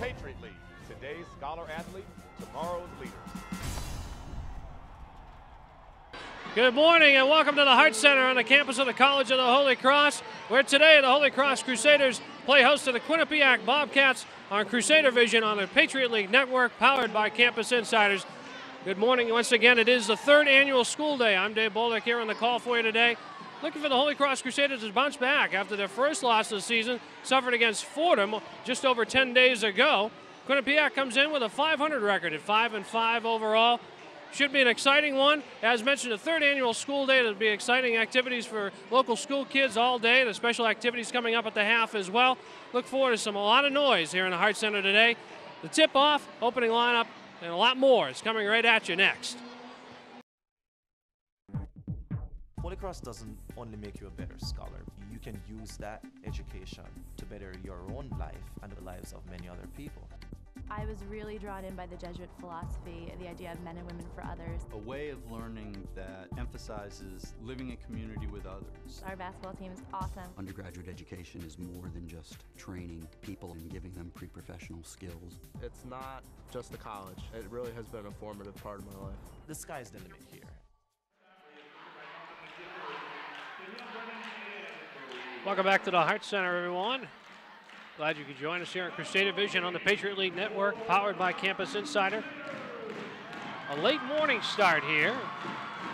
Patriot League. Today's scholar athlete, tomorrow's leader. Good morning and welcome to the Hart Center on the campus of the College of the Holy Cross, where today the Holy Cross Crusaders play host to the Quinnipiac Bobcats on Crusader Vision on the Patriot League Network, powered by Campus Insiders. Good morning once again. It is the third annual school day. I'm Dave Bolduc here on the call for you today. Looking for the Holy Cross Crusaders to bounce back after their first loss of the season, suffered against Fordham just over 10 days ago. Quinnipiac comes in with a .500 record at 5-5 overall. Should be an exciting one. As mentioned, the third annual school day. There'll be exciting activities for local school kids all day. The special activities coming up at the half as well. Look forward to a lot of noise here in the Hart Center today. The tip-off, opening lineup, and a lot more is coming right at you next. Holy Cross doesn't only make you a better scholar. You can use that education to better your own life and the lives of many other people. I was really drawn in by the Jesuit philosophy, the idea of men and women for others. A way of learning that emphasizes living in community with others. Our basketball team is awesome. Undergraduate education is more than just training people and giving them pre-professional skills. It's not just a college. It really has been a formative part of my life. The sky's the limit here. Welcome back to the Hart Center, everyone. Glad you could join us here on Crusader Vision on the Patriot League Network, powered by Campus Insider. A late morning start here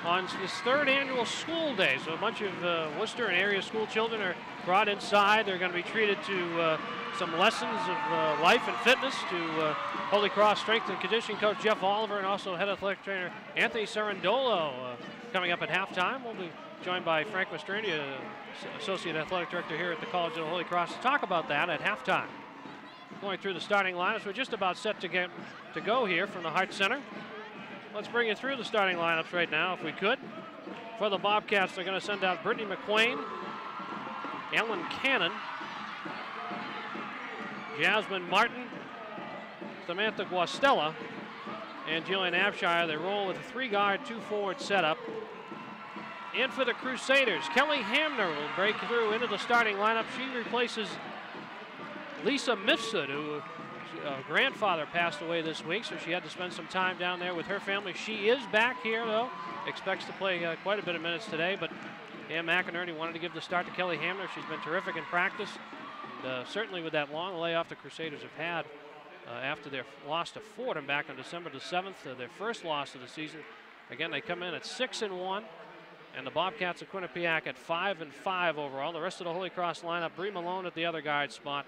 on this third annual school day. So a bunch of Worcester and area school children are brought inside. They're going to be treated to some lessons of life and fitness to Holy Cross strength and conditioning coach Jeff Oliver and also head athletic trainer Anthony Cerundolo. Coming up at halftime, we'll be joined by Frank Mastrani, Associate Athletic Director here at the College of the Holy Cross, to talk about that at halftime. Going through the starting lineups, we're just about set to go here from the Hart Center. Let's bring you through the starting lineups right now, if we could. For the Bobcats, they're going to send out Brittany McQuain, Ellen Cannon, Jasmine Martin, Samantha Guastella, and Jillian Abshire. They roll with a 3-guard, 2-forward setup. And for the Crusaders, Kelly Hamner will break through into the starting lineup. She replaces Lisa Mifsud, who grandfather passed away this week, so she had to spend some time down there with her family. She is back here, though. Expects to play quite a bit of minutes today, but Ann McInerney wanted to give the start to Kelly Hamner. She's been terrific in practice. And, certainly with that long layoff the Crusaders have had after their loss to Fordham back on December the 7th, their first loss of the season. Again, they come in at 6-1. And the Bobcats of Quinnipiac at 5-5 overall. The rest of the Holy Cross lineup, Bree Malone at the other guard spot.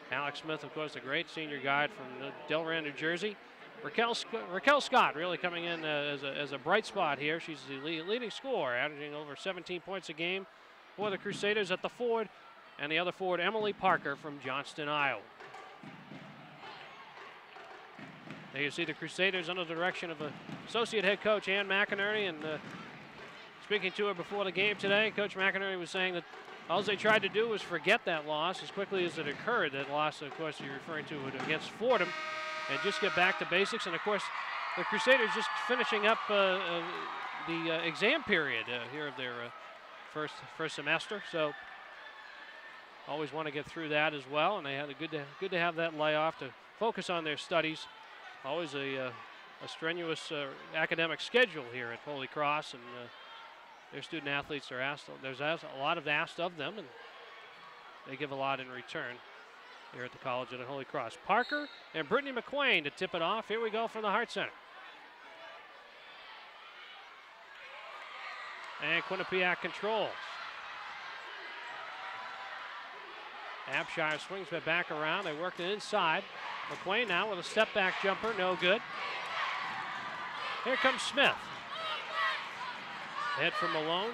Alex Smith, of course, the great senior guide from Delran, New Jersey. Raquel Scott really coming in as a bright spot here. She's the leading scorer, averaging over 17 points a game for the Crusaders at the forward. And the other forward, Emily Parker from Johnston, Iowa. There you see the Crusaders under the direction of Associate Head Coach Ann McInerney. And speaking to her before the game today, Coach McInerney was saying that all they tried to do was forget that loss as quickly as it occurred. That loss, of course, you're referring to it against Fordham, and just get back to basics. And, of course, the Crusaders just finishing up the exam period here of their first semester. So always want to get through that as well. And they had good to have that layoff to focus on their studies. Always a strenuous academic schedule here at Holy Cross, and their student athletes are asked. There's a lot of asked of them, and they give a lot in return here at the College of the Holy Cross. Parker and Brittany McQuain to tip it off. Here we go from the Hart Center. And Quinnipiac controls. Abshire swings it back around. They work it inside. McQuain now with a step-back jumper, no good. Here comes Smith. Head from Malone.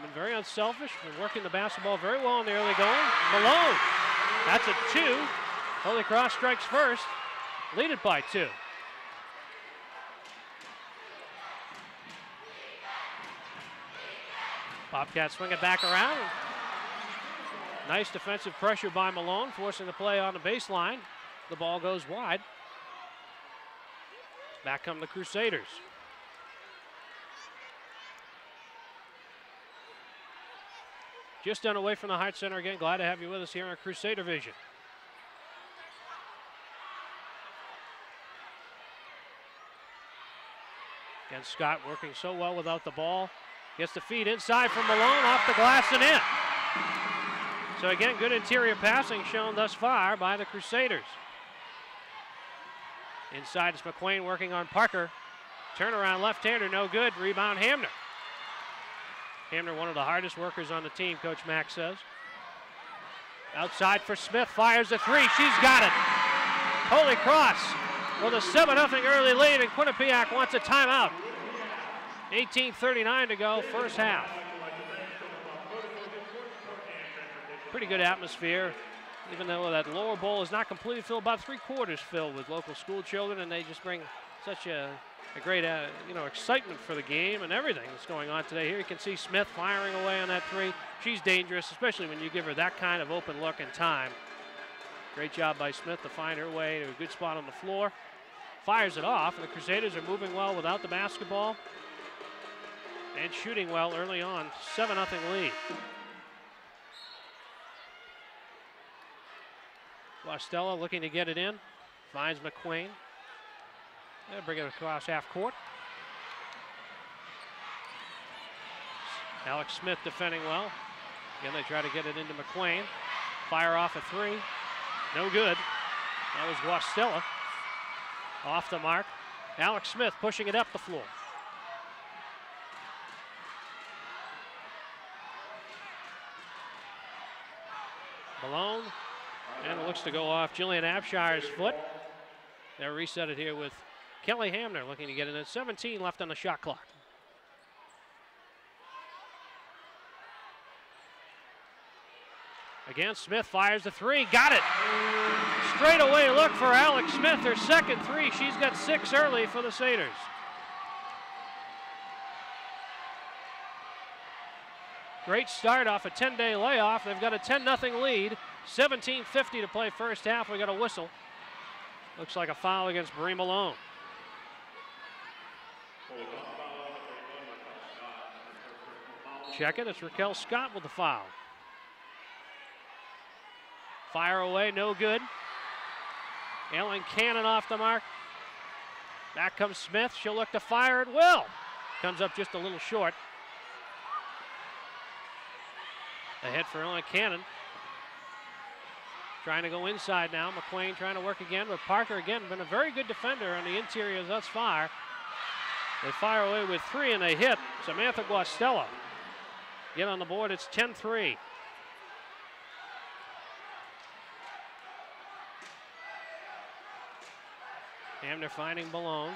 Been very unselfish, been working the basketball very well in the early going. Malone, that's a 2. Holy Cross strikes first, lead it by 2. Bobcats swing it back around. Nice defensive pressure by Malone, forcing the play on the baseline. The ball goes wide. Back come the Crusaders. Just on away from the Heart Center again. Glad to have you with us here on Crusader Vision. Again, Scott working so well without the ball. Gets the feed inside from Malone, off the glass and in. So again, good interior passing shown thus far by the Crusaders. Inside is McQuain working on Parker. Turnaround left-hander, no good. Rebound Hamner. Hamner, one of the hardest workers on the team, Coach Mack says. Outside for Smith, fires a three. She's got it. Holy Cross with a 7-0 early lead, and Quinnipiac wants a timeout. 18:39 to go, first half. Pretty good atmosphere, even though that lower bowl is not completely filled, about 3/4 filled with local school children, and they just bring such a great excitement for the game and everything that's going on today. Here you can see Smith firing away on that three. She's dangerous, especially when you give her that kind of open look and time. Great job by Smith to find her way to a good spot on the floor. Fires it off, and the Crusaders are moving well without the basketball and shooting well early on. 7-0 lead. Guastella looking to get it in. Finds McQuain. They'll bring it across half court. Alex Smith defending well. Again, they try to get it into McQuain. Fire off a three. No good. That was Guastella. Off the mark. Alex Smith pushing it up the floor. Malone. And it looks to go off Jillian Abshire's foot. They'll reset it here with Kelly Hamner looking to get in at 17 left on the shot clock. Again, Smith fires the three, got it. Straight away look for Alex Smith, her second three. She's got 6 early for the Satyrs. Great start off a 10-day layoff. They've got a 10-0 lead. 17:50 to play first half. We got a whistle. Looks like a foul against Bree Malone. Check it. It's Raquel Scott with the foul. Fire away, no good. Ellen Cannon off the mark. Back comes Smith. She'll look to fire. It will. Comes up just a little short. A hit for Ellen Cannon. Trying to go inside now. McQuain trying to work again, but Parker again been a very good defender on the interior thus far. They fire away with 3 and they hit. Samantha Guastella get on the board. It's 10-3. Hamner finding Malone.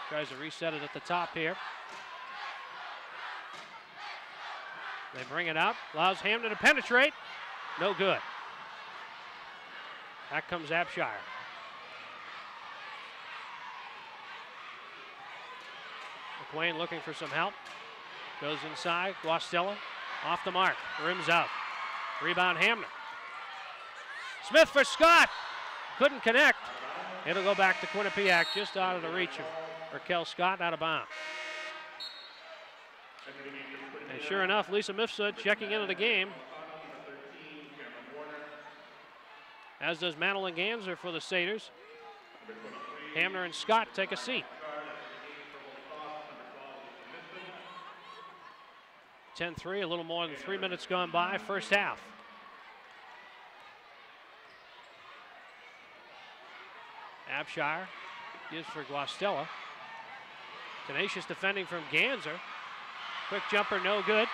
Tries to reset it at the top here. They bring it up. Allows Hamner to penetrate. No good. Back comes Abshire. McQuain looking for some help. Goes inside. Guastella off the mark. Rims out. Rebound Hamner. Smith for Scott. Couldn't connect. It'll go back to Quinnipiac, just out of the reach of Raquel Scott, out of bounds. And sure enough, Lisa Mifsud checking into the game. As does Madeline Ganser for the Satyrs. Hamner and Scott take a seat. 10-3, a little more than 3 minutes gone by, first half. Abshire gives for Guastella. Tenacious defending from Ganser. Quick jumper, no good.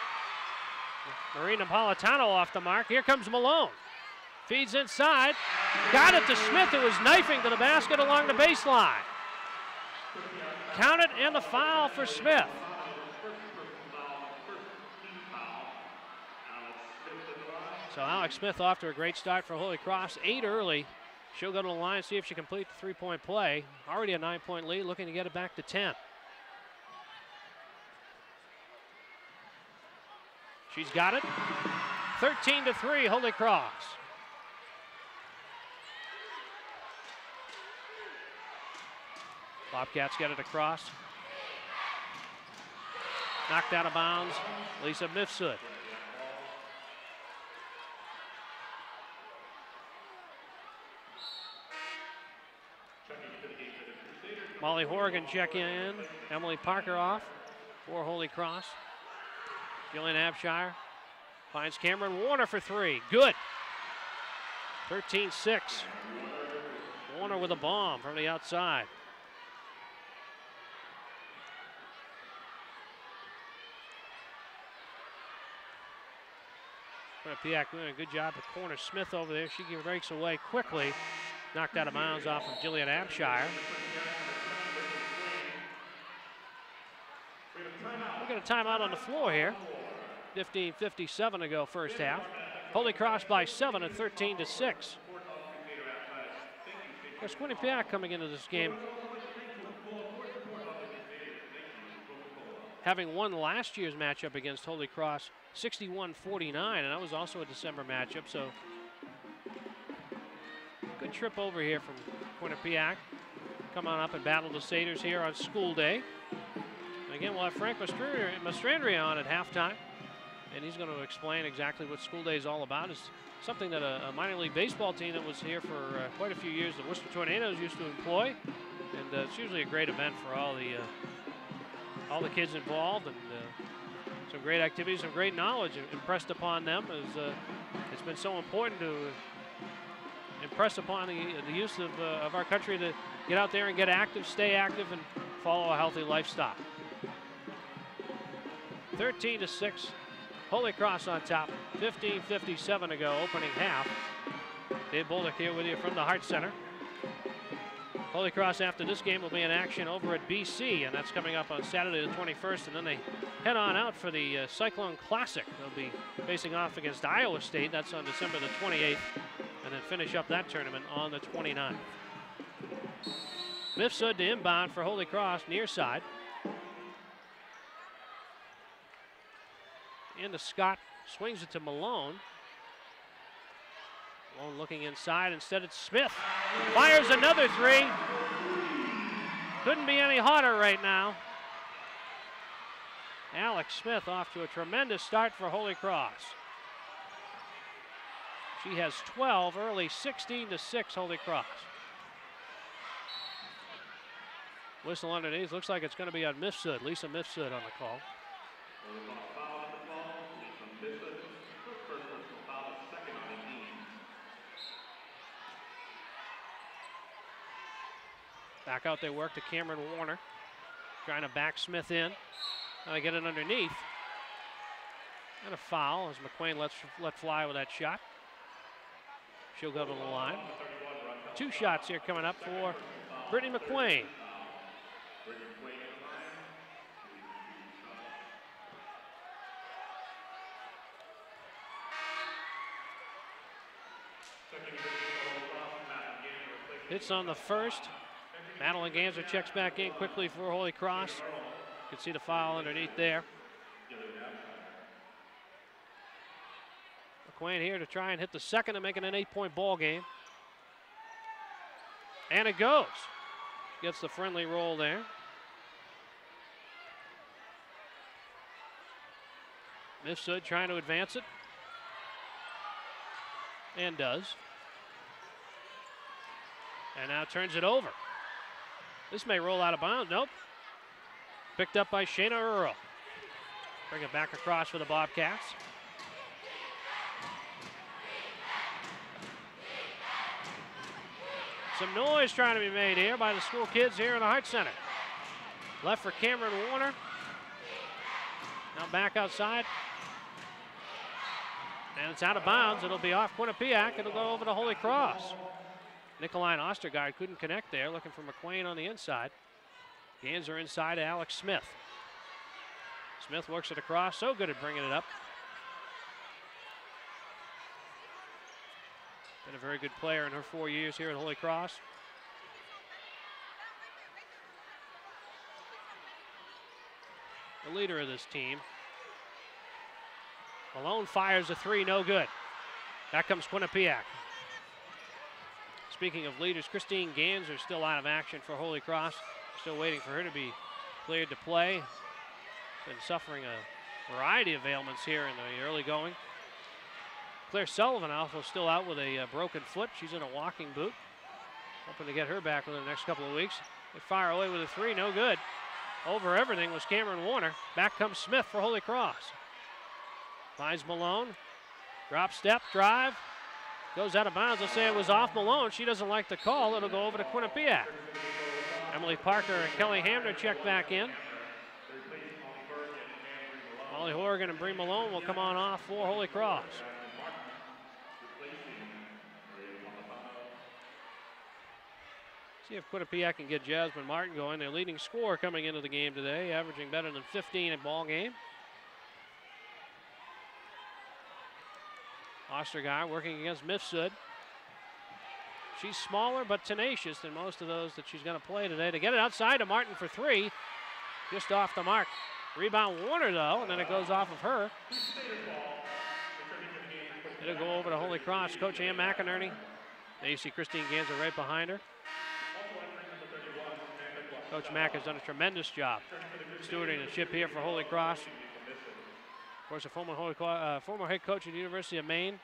Marie Napolitano off the mark. Here comes Malone. Feeds inside. Got it to Smith, who was knifing to the basket along the baseline. Count it, and the foul for Smith. So Alex Smith off to a great start for Holy Cross. 8 early. She'll go to the line, see if she completes the three-point play. Already a 9-point lead, looking to get it back to 10. She's got it. 13-3, Holy Cross. Bobcats get it across. Knocked out of bounds. Lisa Mifsud. Molly Horrigan checking in. Emily Parker off for Holy Cross. Jillian Abshire finds Cameron Warner for three. Good. 13-6. Warner with a bomb from the outside. Quinnipiac doing a good job to corner Smith over there. She breaks away quickly. Knocked out of bounds off of Jillian Abshire. We got a timeout on the floor here. 15:57 to go first half. Holy Cross by 7 at 13-6. Of course, Quinnipiac coming into this game having won last year's matchup against Holy Cross 61-49, and that was also a December matchup, so good trip over here from Quinnipiac. Come on up and battle the Satyrs here on school day. And again, we'll have Frank Mastrandria on at halftime, and he's going to explain exactly what school day is all about. It's something that a minor league baseball team that was here for quite a few years, the Worcester Tornadoes, used to employ, and it's usually a great event for all the kids involved, and some great activities, some great knowledge impressed upon them. As it's been so important to impress upon the youth of our country to get out there and get active, stay active, and follow a healthy lifestyle. 13-6, Holy Cross on top. 15:57 to go, opening half. Dave Bolduc here with you from the Hart Center. Holy Cross after this game will be in action over at BC, and that's coming up on Saturday the 21st, and then they head on out for the Cyclone Classic. They'll be facing off against Iowa State. That's on December the 28th, and then finish up that tournament on the 29th. Mifsud to inbound for Holy Cross, near side. Into Scott, swings it to Malone. Malone looking inside, instead it's Smith. Fires another three. Couldn't be any hotter right now. Alex Smith off to a tremendous start for Holy Cross. She has 12 early, 16-6 Holy Cross. Whistle underneath, looks like it's going to be on Mifsud, Lisa Mifsud on the call. Back out they work to Cameron Warner. Trying to back Smith in. They get it underneath. And a foul as McQuain let fly with that shot. She'll go to the line. Two shots here coming up for Brittany McQuain. Hits on the first. Madeline Ganser checks back in quickly for Holy Cross. You can see the foul underneath there. McQuain here to try and hit the second and make it an 8-point ball game. And it goes. Gets the friendly roll there. Mifsud trying to advance it. And does. And now turns it over. This may roll out of bounds. Nope. Picked up by Shayna Earl. Bring it back across for the Bobcats. Some noise trying to be made here by the school kids here in the Hart Center. Left for Cameron Warner. Now back outside. And it's out of bounds. It'll be off Quinnipiac. It'll go over to Holy Cross. Nicolene Ostergaard couldn't connect there, looking for McQuain on the inside. Ganser inside to Alex Smith. Smith works it across, so good at bringing it up. Been a very good player in her 4 years here at Holy Cross. The leader of this team. Malone fires a three, no good. Back comes Quinnipiac. Speaking of leaders, Christine Ganser still out of action for Holy Cross. Still waiting for her to be cleared to play. Been suffering a variety of ailments here in the early going. Claire Sullivan also still out with a broken foot. She's in a walking boot. Hoping to get her back within the next couple of weeks. They fire away with a three, no good. Over everything was Cameron Warner. Back comes Smith for Holy Cross. Finds Malone. Drop step, drive. Goes out of bounds. They'll say it was off Malone. She doesn't like the call. It'll go over to Quinnipiac. Emily Parker and Kelly Hamner check back in. Molly Horgan and Bree Malone will come on off for Holy Cross. See if Quinnipiac can get Jasmine Martin going. Their leading scorer coming into the game today, averaging better than 15 a ball game. Ostergaard working against Mifsud. She's smaller but tenacious than most of those that she's going to play today. To get it outside to Martin for three, just off the mark. Rebound Warner though, and then it goes off of her. It'll go over to Holy Cross. Coach Ann McInerney. There you see Christine Ganser right behind her. Coach Mack has done a tremendous job stewarding the ship here for Holy Cross. Of course, a former head coach at the University of Maine.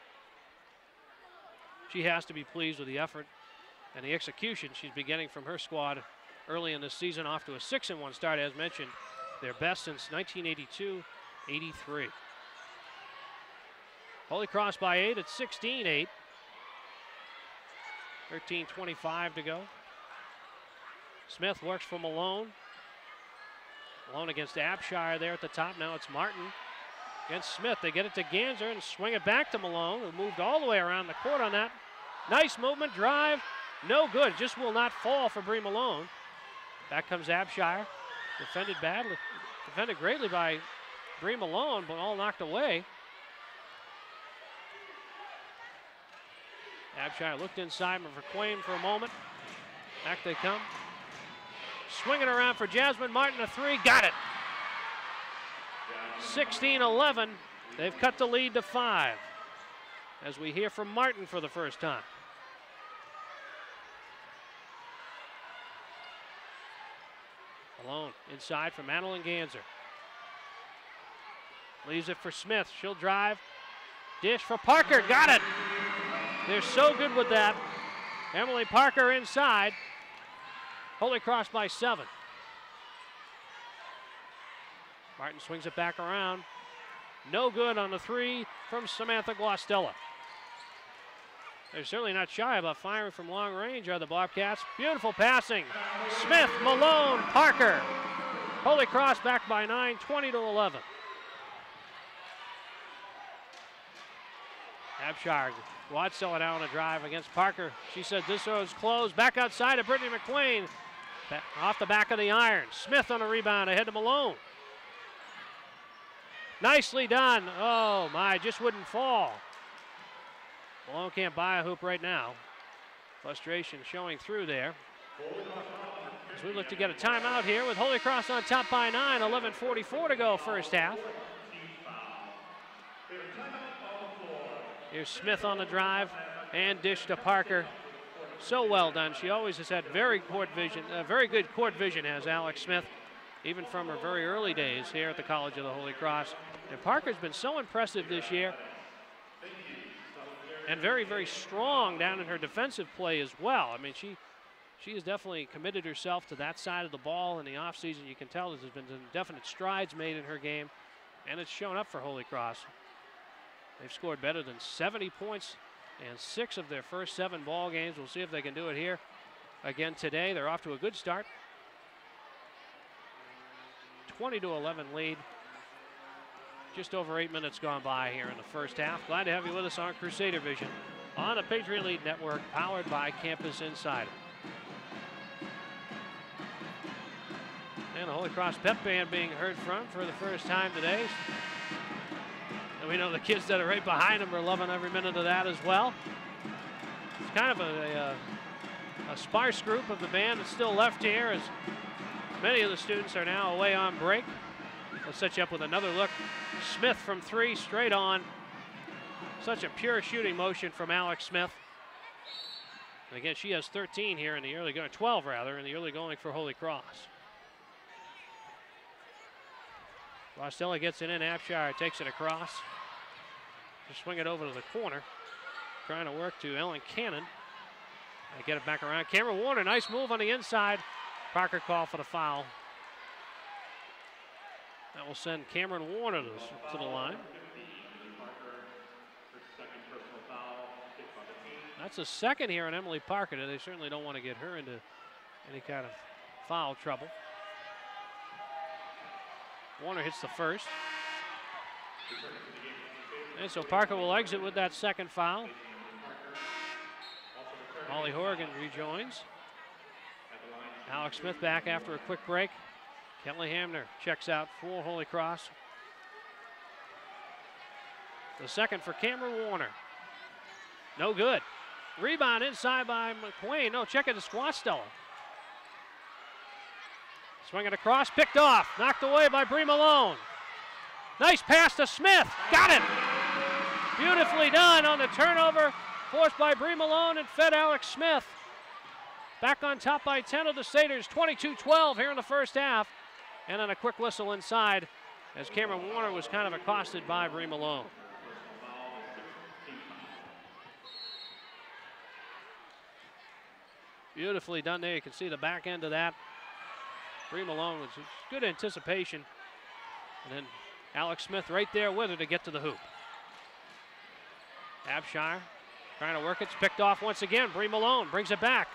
She has to be pleased with the effort and the execution she's been getting from her squad early in this season, off to a 6-1 start, as mentioned, their best since 1982-83. Holy Cross by 8 at 16-8. 13:25 to go. Smith works for Malone. Malone against Abshire there at the top. Now it's Martin against Smith. They get it to Ganser and swing it back to Malone, who moved all the way around the court on that. Nice movement, drive, no good. Just will not fall for Bree Malone. Back comes Abshire. Defended badly, defended greatly by Bree Malone, but all knocked away. Abshire looked inside McQueen for a moment. Back they come. Swinging around for Jasmine Martin, a three, got it. 16-11, they've cut the lead to 5 as we hear from Martin for the first time. Malone inside for Madeline Ganser. Leaves it for Smith, she'll drive. Dish for Parker, got it. They're so good with that. Emily Parker inside. Holy Cross by 7. Martin swings it back around. No good on the three from Samantha Guastella. They're certainly not shy about firing from long range, are the Bobcats. Beautiful passing. Smith, Malone, Parker. Holy Cross back by 9, 20-11. Abshire, Guastella down on a drive against Parker. She said this was closed. Back outside to Brittany McLean. Off the back of the iron. Smith on a rebound ahead to Malone. Nicely done. Oh my, just wouldn't fall. Malone can't buy a hoop right now. Frustration showing through there. As we look to get a timeout here with Holy Cross on top by 9, 11:44 to go first half. Here's Smith on the drive and dish to Parker. So well done. She always has had very good court vision, has Alex Smith, even from her very early days here at the College of the Holy Cross. And Parker's been so impressive this year and very, very strong down in her defensive play as well. I mean, she has definitely committed herself to that side of the ball in the offseason. You can tell there's been some definite strides made in her game, and it's shown up for Holy Cross. They've scored better than 70 points in 6 of their first 7 ball games. We'll see if they can do it here again today. They're off to a good start. 20-11 lead. Just over 8 minutes gone by here in the first half. Glad to have you with us on Crusader Vision on the Patriot League Network, powered by Campus Insider. And the Holy Cross Pep Band being heard from for the first time today. And we know the kids that are right behind them are loving every minute of that as well. It's kind of a sparse group of the band that's still left here, as many of the students are now away on break. We'll set you up with another look. Smith from 3, straight on. Such a pure shooting motion from Alex Smith. And again, she has 13 here in the early going, 12 rather, in the early going for Holy Cross. Guastella gets it in. Abshire takes it across. Just swing it over to the corner. Trying to work to Ellen Cannon. They get it back around. Cameron Warner, nice move on the inside. Parker called for the foul. That will send Cameron Warner to the line. That's a second here on Emily Parker. They certainly don't want to get her into any kind of foul trouble. Warner hits the first. And so Parker will exit with that second foul. Molly Horgan rejoins. Alex Smith back after a quick break. Kelly Hamner checks out for Holy Cross. The second for Cameron Warner. No good. Rebound inside by McQuain. No, check it to Squastella. Swinging across, picked off. Knocked away by Bree Malone. Nice pass to Smith. Got it. Beautifully done on the turnover. Forced by Bree Malone and fed Alex Smith. Back on top by 10 of the Satyrs. 22-12 here in the first half. And then a quick whistle inside as Cameron Warner was kind of accosted by Bree Malone. Beautifully done there. You can see the back end of that. Bree Malone was good anticipation. And then Alex Smith right there with her to get to the hoop. Abshire trying to work it. It's picked off once again. Bree Malone brings it back.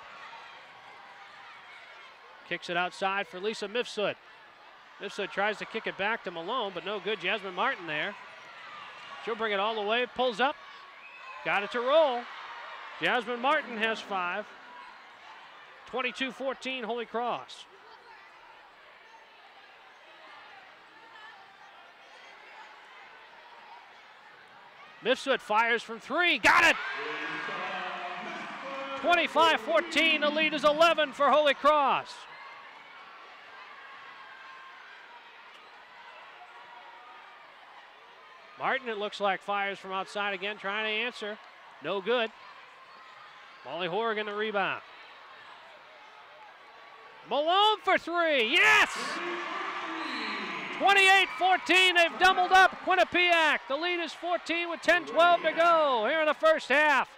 Kicks it outside for Lisa Mifsud. Mifsud tries to kick it back to Malone, but no good. Jasmine Martin there. She'll bring it all the way. Pulls up. Got it to roll. Jasmine Martin has 5. 22-14 Holy Cross. Mifsud fires from 3. Got it! 25-14. The lead is 11 for Holy Cross. Martin, it looks like, fires from outside again, trying to answer. No good. Molly Horgan the rebound. Malone for 3. Yes! 28-14. They've doubled up Quinnipiac. The lead is 14 with 10-12 to go here in the first half.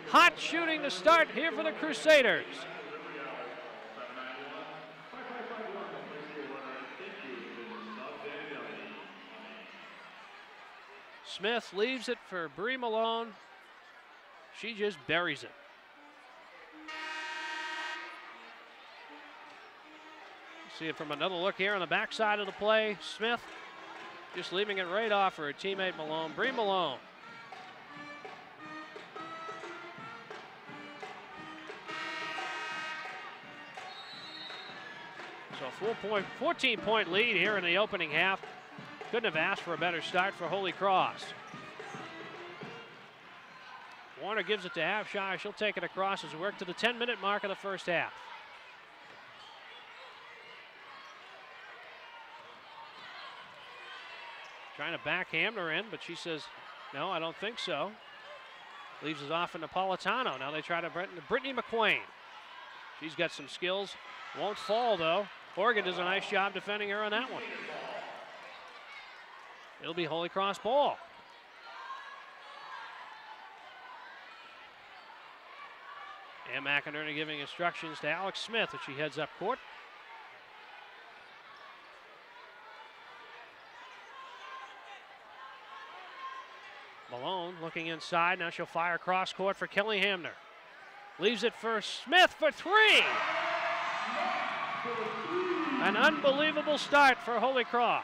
Hot shooting to start here for the Crusaders. Smith leaves it for Bree Malone. She just buries it. See it from another look here on the backside of the play. Smith just leaving it right off for her teammate Malone. Bree Malone. So 14-point lead here in the opening half. Couldn't have asked for a better start for Holy Cross. Warner gives it to Abshire. She'll take it across as we work to the 10-minute mark of the first half. Trying to back Hamner in, but she says, no, I don't think so. Leaves it off in Napolitano. Now they try to Brittany McQuain. She's got some skills. Won't fall, though. Horgan does a nice job defending her on that one. It'll be Holy Cross ball. And McInerney giving instructions to Alex Smith as she heads up court. Malone looking inside. Now she'll fire cross court for Kelly Hamner. Leaves it for Smith for 3. An unbelievable start for Holy Cross.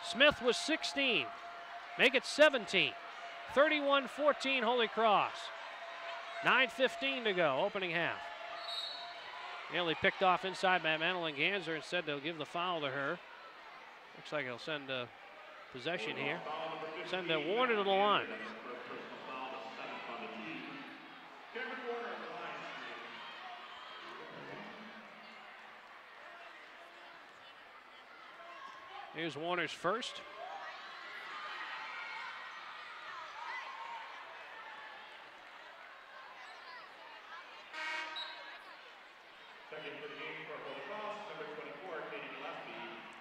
Smith was 16. Make it 17. 31-14 Holy Cross. 9:15 to go, opening half. Nearly picked off inside by Madeline Ganser. Instead, they'll give the foul to her. Looks like he'll send possession here. Send Warner to the line. Here's Warner's first.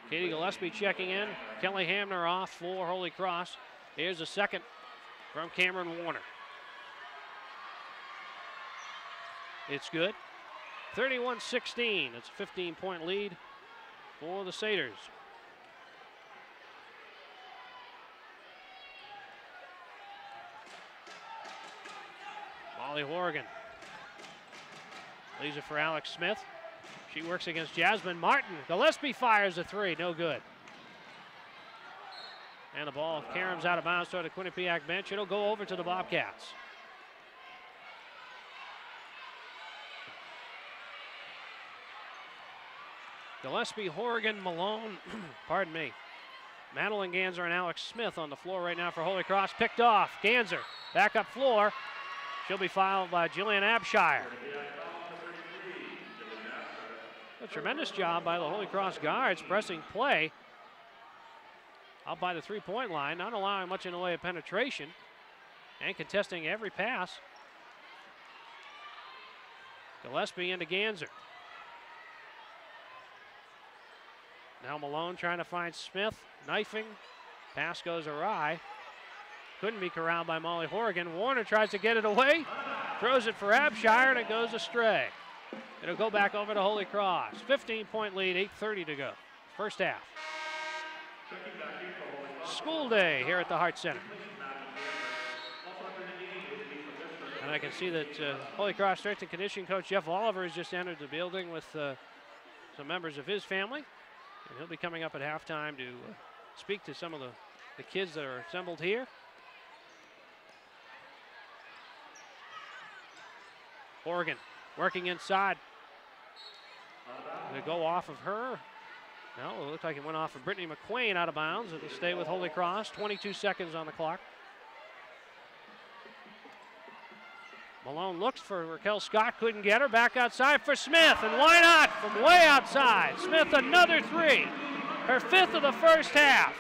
Katie Gillespie checking in. Kelly Hamner off for Holy Cross. Here's a second from Cameron Warner. It's good. 31-16. It's a 15-point lead for the Satyrs. Molly Horrigan leaves it for Alex Smith. She works against Jasmine Martin. Gillespie fires a three, no good. And the ball caroms out of bounds toward the Quinnipiac bench. It'll go over to the Bobcats. Gillespie, Horrigan, Malone, pardon me. Madeline Ganser and Alex Smith on the floor right now for Holy Cross. Picked off. Ganser back up floor. She'll be fouled by Jillian Abshire. A tremendous job by the Holy Cross guards pressing play out by the three-point line, not allowing much in the way of penetration and contesting every pass. Gillespie into Ganser. Now Malone trying to find Smith, knifing. Pass goes awry. Couldn't be corralled by Molly Horrigan. Warner tries to get it away, throws it for Abshire, and it goes astray. It'll go back over to Holy Cross. 15-point lead, 8:30 to go. First half. School day here at the Hart Center. And I can see that Holy Cross strength and conditioning coach Jeff Oliver has just entered the building with some members of his family. And he'll be coming up at halftime to speak to some of the kids that are assembled here. Horrigan working inside. They go off of her. No, it looked like it went off of Brittany McQuain out of bounds. It'll stay with Holy Cross. 22 seconds on the clock. Malone looks for Raquel Scott, couldn't get her. Back outside for Smith, and why not from way outside? Smith another three, her fifth of the first half.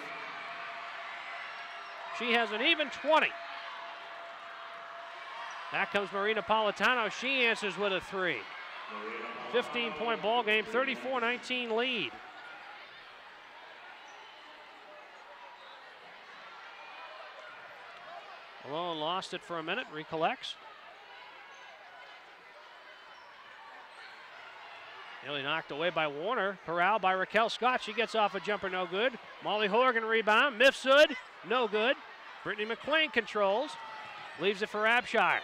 She has an even 20. Back comes Marina Napolitano. She answers with a three. 15-point ball game, 34-19 lead. Malone lost it for a minute, recollects. Nearly knocked away by Warner. Corralled by Raquel Scott. She gets off a jumper, no good. Molly Horrigan rebound. Mifsud, no good. Brittany McQuain controls. Leaves it for Abshire.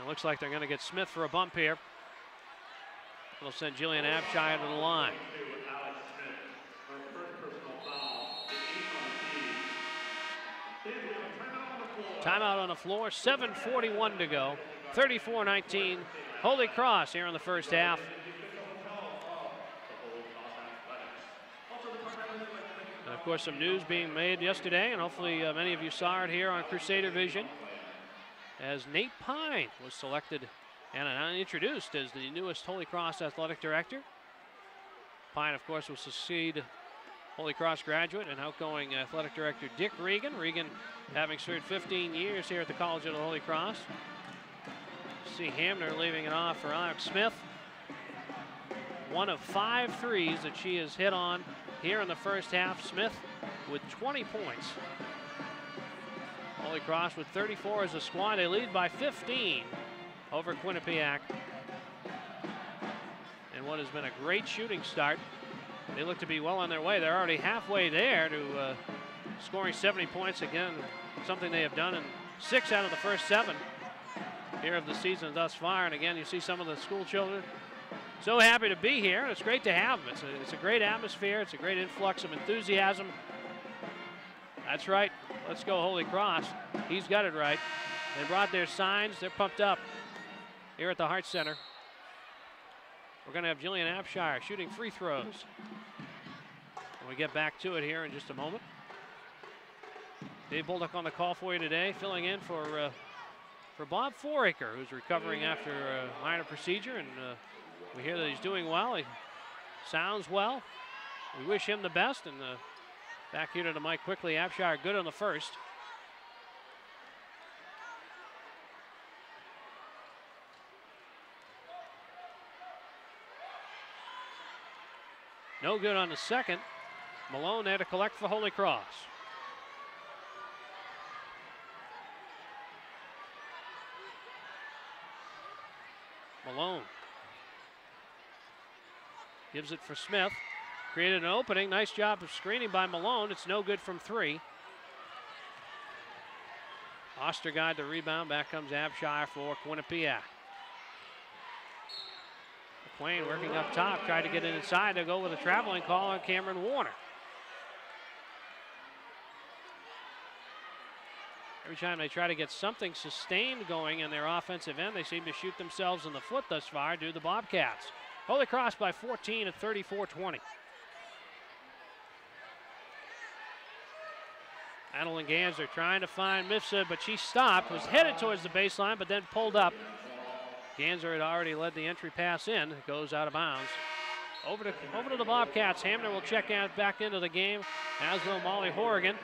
It looks like they're going to get Smith for a bump here. It'll send Jillian Abshire to the line. Timeout on the floor, 7:41 to go. 34-19, Holy Cross here in the first half. And of course, some news being made yesterday, and hopefully many of you saw it here on Crusader Vision, as Nate Pine was selected and introduced as the newest Holy Cross athletic director. Pine, of course, will succeed Holy Cross graduate and outgoing athletic director Dick Regan. Regan having served 15 years here at the College of the Holy Cross. See Hamner leaving it off for Alex Smith. One of 5 threes that she has hit on here in the first half. Smith with 20 points. Holy Cross with 34 as a squad. They lead by 15 over Quinnipiac. And what has been a great shooting start. They look to be well on their way. They're already halfway there to scoring 70 points again, something they have done in 6 out of the first 7 here of the season thus far. And again, you see some of the school children so happy to be here, and it's great to have them. It's a great atmosphere. It's a great influx of enthusiasm. That's right. Let's go Holy Cross. He's got it right. They brought their signs. They're pumped up here at the Hart Center. We're going to have Jillian Abshire shooting free throws. When we get back to it here in just a moment. Dave Bullock on the call for you today, filling in for Bob Foraker, who's recovering after a minor procedure, and we hear that he's doing well. He sounds well. We wish him the best, and back here to the mic quickly. Abshire good on the first. No good on the second. Malone there to collect for Holy Cross. Malone gives it for Smith. Created an opening. Nice job of screening by Malone. It's no good from 3. Ostergaard the rebound. Back comes Abshire for Quinnipiac. McQuain working up top. Tried to get it inside. To go with a traveling call on Cameron Warner. Every time they try to get something sustained going in their offensive end, they seem to shoot themselves in the foot thus far, do the Bobcats. Holy Cross by 14 at 34-20. Adeline Ganser trying to find Mifsud, but she stopped, was headed towards the baseline, but then pulled up. Ganser had already led the entry pass in. It goes out of bounds. Over to the Bobcats. Hamner will check out back into the game, as will Molly Horrigan.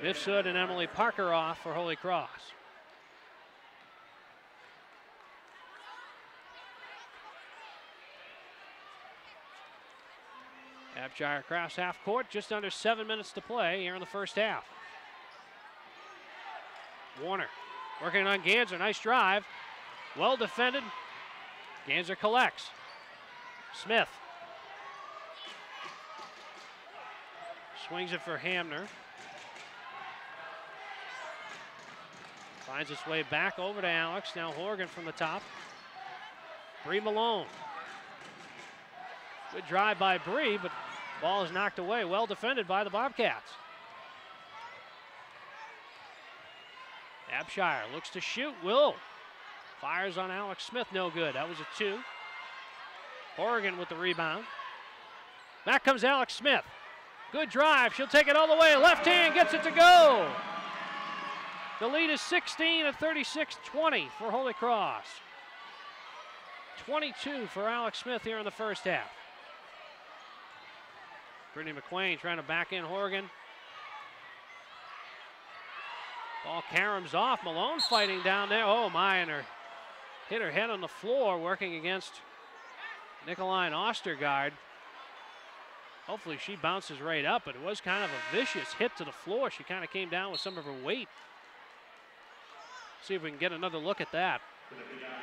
Mifsud and Emily Parker off for Holy Cross. Abshire across half court, just under 7 minutes to play here in the first half. Warner working on Ganser, nice drive. Well defended. Ganser collects. Smith. Swings it for Hamner. Finds its way back over to Alex. Now Horgan from the top. Bree Malone. Good drive by Bree, but ball is knocked away. Well defended by the Bobcats. Abshire looks to shoot. Will. Fires on Alex Smith. No good. That was a 2. Horgan with the rebound. Back comes Alex Smith. Good drive. She'll take it all the way. Left hand gets it to go. The lead is 16 at 36-20 for Holy Cross. 22 for Alex Smith here in the first half. Brittany McQuain trying to back in Horgan. Ball caroms off. Malone fighting down there. Oh my, and hit her head on the floor working against Nicoline Ostergaard. Hopefully she bounces right up, but it was kind of a vicious hit to the floor. She kind of came down with some of her weight. See if we can get another look at that.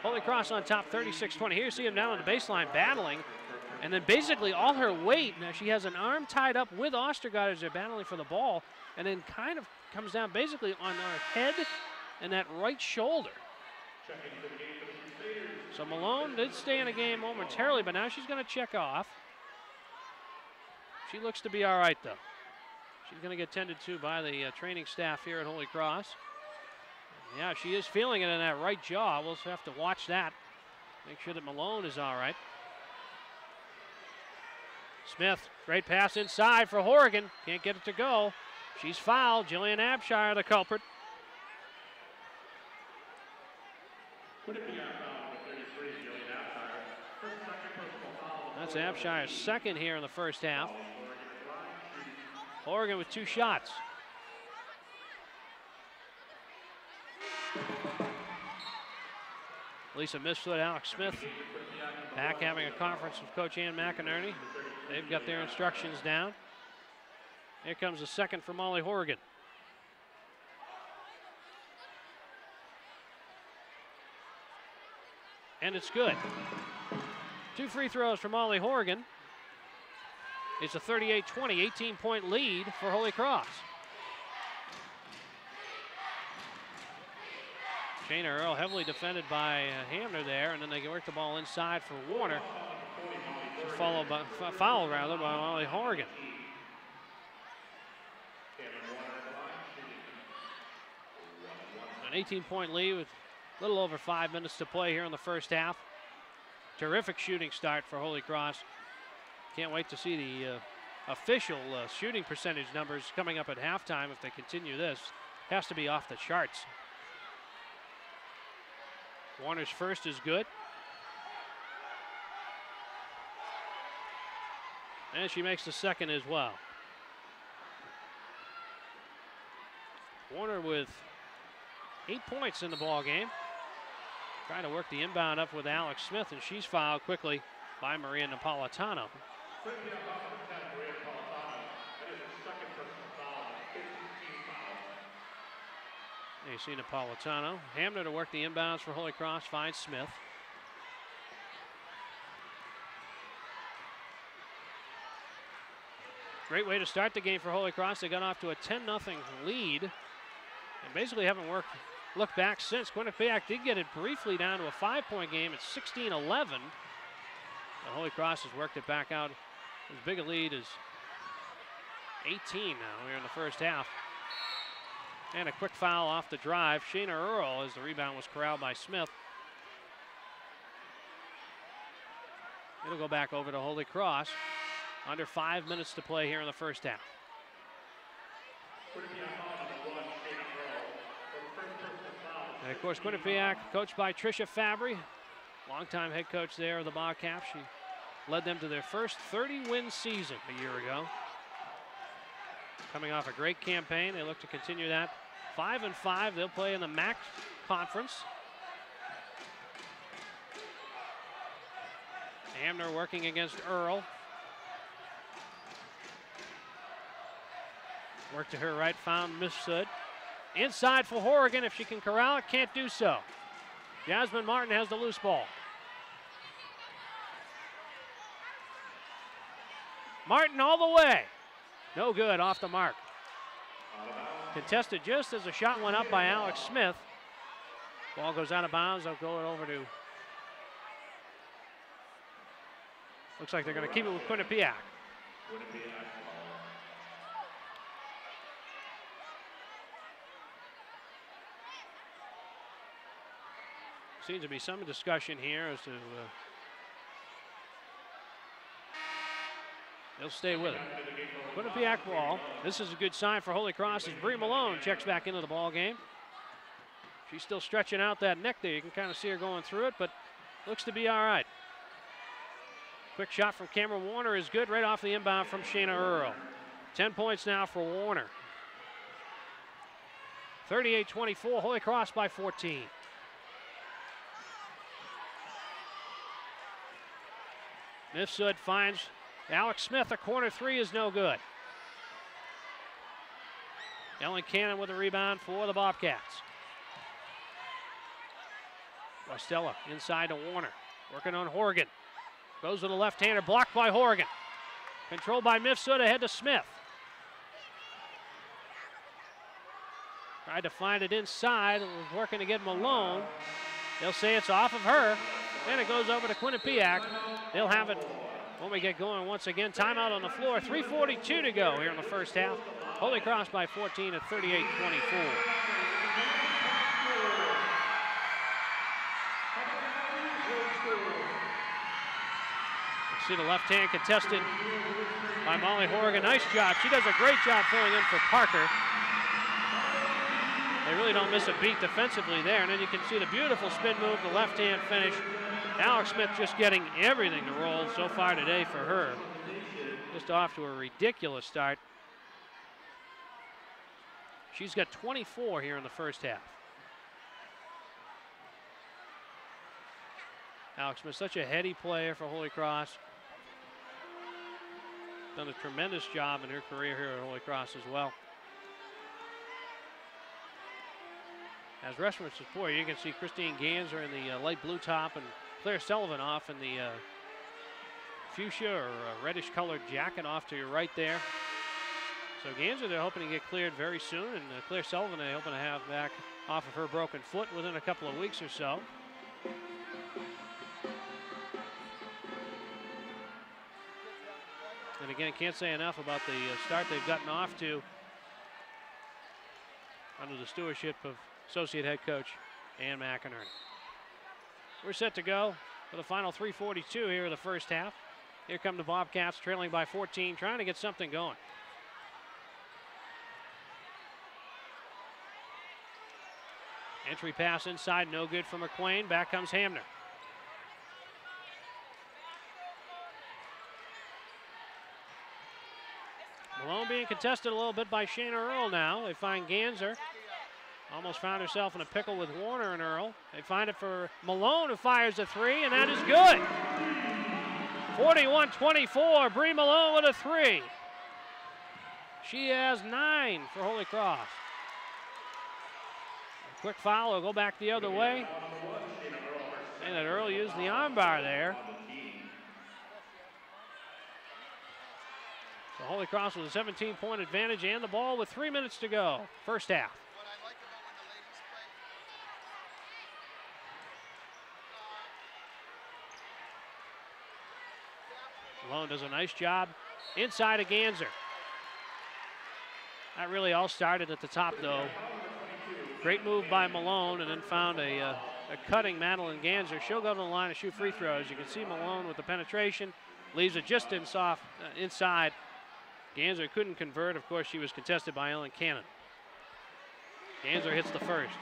Holy Cross on top, 36-20. Here you see him down on the baseline battling. And then basically all her weight, now she has an arm tied up with Ostergaard as they're battling for the ball, and then kind of comes down basically on her head and that right shoulder. So Malone did stay in the game momentarily, but now she's going to check off. She looks to be all right, though. She's going to get tended to by the training staff here at Holy Cross. Yeah, she is feeling it in that right jaw. We'll have to watch that. Make sure that Malone is all right. Smith, great pass inside for Horgan. Can't get it to go. She's fouled. Jillian Abshire, the culprit. That's Abshire's second here in the first half. Horgan with 2 shots. Lisa Mifsud, Alex Smith back having a conference with Coach Ann McInerney. They've got their instructions down. Here comes the second for Molly Horgan. And it's good. 2 free throws for Molly Horgan. It's a 38-20, 18-point lead for Holy Cross. Shayna Earl heavily defended by Hamner there, and then they work the ball inside for Warner. She's followed by foul by Molly Horgan. An 18-point lead with a little over 5 minutes to play here in the first half. Terrific shooting start for Holy Cross. Can't wait to see the official shooting percentage numbers coming up at halftime if they continue this. Has to be off the charts. Warner's first is good. And she makes the second as well. Warner with 8 points in the ball game. Trying to work the inbound up with Alex Smith, and she's fouled quickly by Maria Napolitano. You see Napolitano. Hamner to work the inbounds for Holy Cross, finds Smith. Great way to start the game for Holy Cross. They got off to a 10-0 lead and basically haven't looked back since. Quinnipiac did get it briefly down to a 5-point game at 16-11. Holy Cross has worked it back out. As big a lead as 18 now here in the first half. And a quick foul off the drive. Shayna Earl, as the rebound was corralled by Smith. It'll go back over to Holy Cross. Under 5 minutes to play here in the first half. And of course, Quinnipiac, coached by Tricia Fabry, longtime head coach there of the Bobcats. She led them to their first 30-win season a year ago. Coming off a great campaign, they look to continue that. 5-5, they'll play in the MAC conference. Hamner working against Earl. Work to her right, found Mifsud. Inside for Horrigan, if she can corral it, can't do so. Jasmine Martin has the loose ball. Martin all the way. No good, off the mark. Contested just as the shot went up by Alex Smith. Ball goes out of bounds, they'll go over to, looks like they're gonna keep it with Quinnipiac. Seems to be some discussion here as to they'll stay with it. Quinnipiac ball. This is a good sign for Holy Cross as Bree Malone checks back into the ball game. She's still stretching out that neck there. You can kind of see her going through it, but looks to be all right. Quick shot from Cameron Warner is good right off the inbound from Shayna Earl. 10 points now for Warner. 38-24, Holy Cross by 14. Mifsud finds Alex Smith. A corner three is no good. Ellen Cannon with a rebound for the Bobcats. Westella inside to Warner. Working on Horrigan. Goes to the left-hander, blocked by Horrigan. Controlled by Mifsud, ahead to Smith. Tried to find it inside, and was working to get Malone. They'll say it's off of her. Then it goes over to Quinnipiac. They'll have it when we get going once again. Timeout on the floor. 3:42 to go here in the first half. Holy Cross by 14 at 38-24. See the left hand contested by Molly Horrigan. Nice job. She does a great job filling in for Parker. They really don't miss a beat defensively there. And then you can see the beautiful spin move, the left hand finish. Alex Smith just getting everything to roll so far today for her. Just off to a ridiculous start. She's got 24 here in the first half. Alex Smith, such a heady player for Holy Cross. Done a tremendous job in her career here at Holy Cross as well. As reference before, you can see Christine Ganser in the light blue top and Claire Sullivan off in the fuchsia or reddish colored jacket off to your right there. So Ganser, they're hoping to get cleared very soon, and Claire Sullivan, they're hoping to have back off of her broken foot within a couple of weeks or so. And again, can't say enough about the start they've gotten off to under the stewardship of associate head coach Ann McInerney. We're set to go for the final 3:42 here in the first half. Here come the Bobcats trailing by 14, trying to get something going. Entry pass inside, no good for McQuain. Back comes Hamner. Malone being contested a little bit by Shayna Earl now. They find Ganser. Almost found herself in a pickle with Warner and Earl. They find it for Malone, who fires a three, and that is good. 41-24, Bree Malone with a three. She has 9 for Holy Cross. A quick foul will go back the other way. And that Earl used the arm bar there. So Holy Cross with a 17-point advantage and the ball with 3 minutes to go. First half. Malone does a nice job inside of Ganser. That really all started at the top, though. Great move by Malone, and then found a cutting Madeline Ganser. She'll go to the line and shoot free throws. You can see Malone with the penetration, leaves it just inside. Ganser couldn't convert. Of course, she was contested by Ellen Cannon. Ganser hits the first.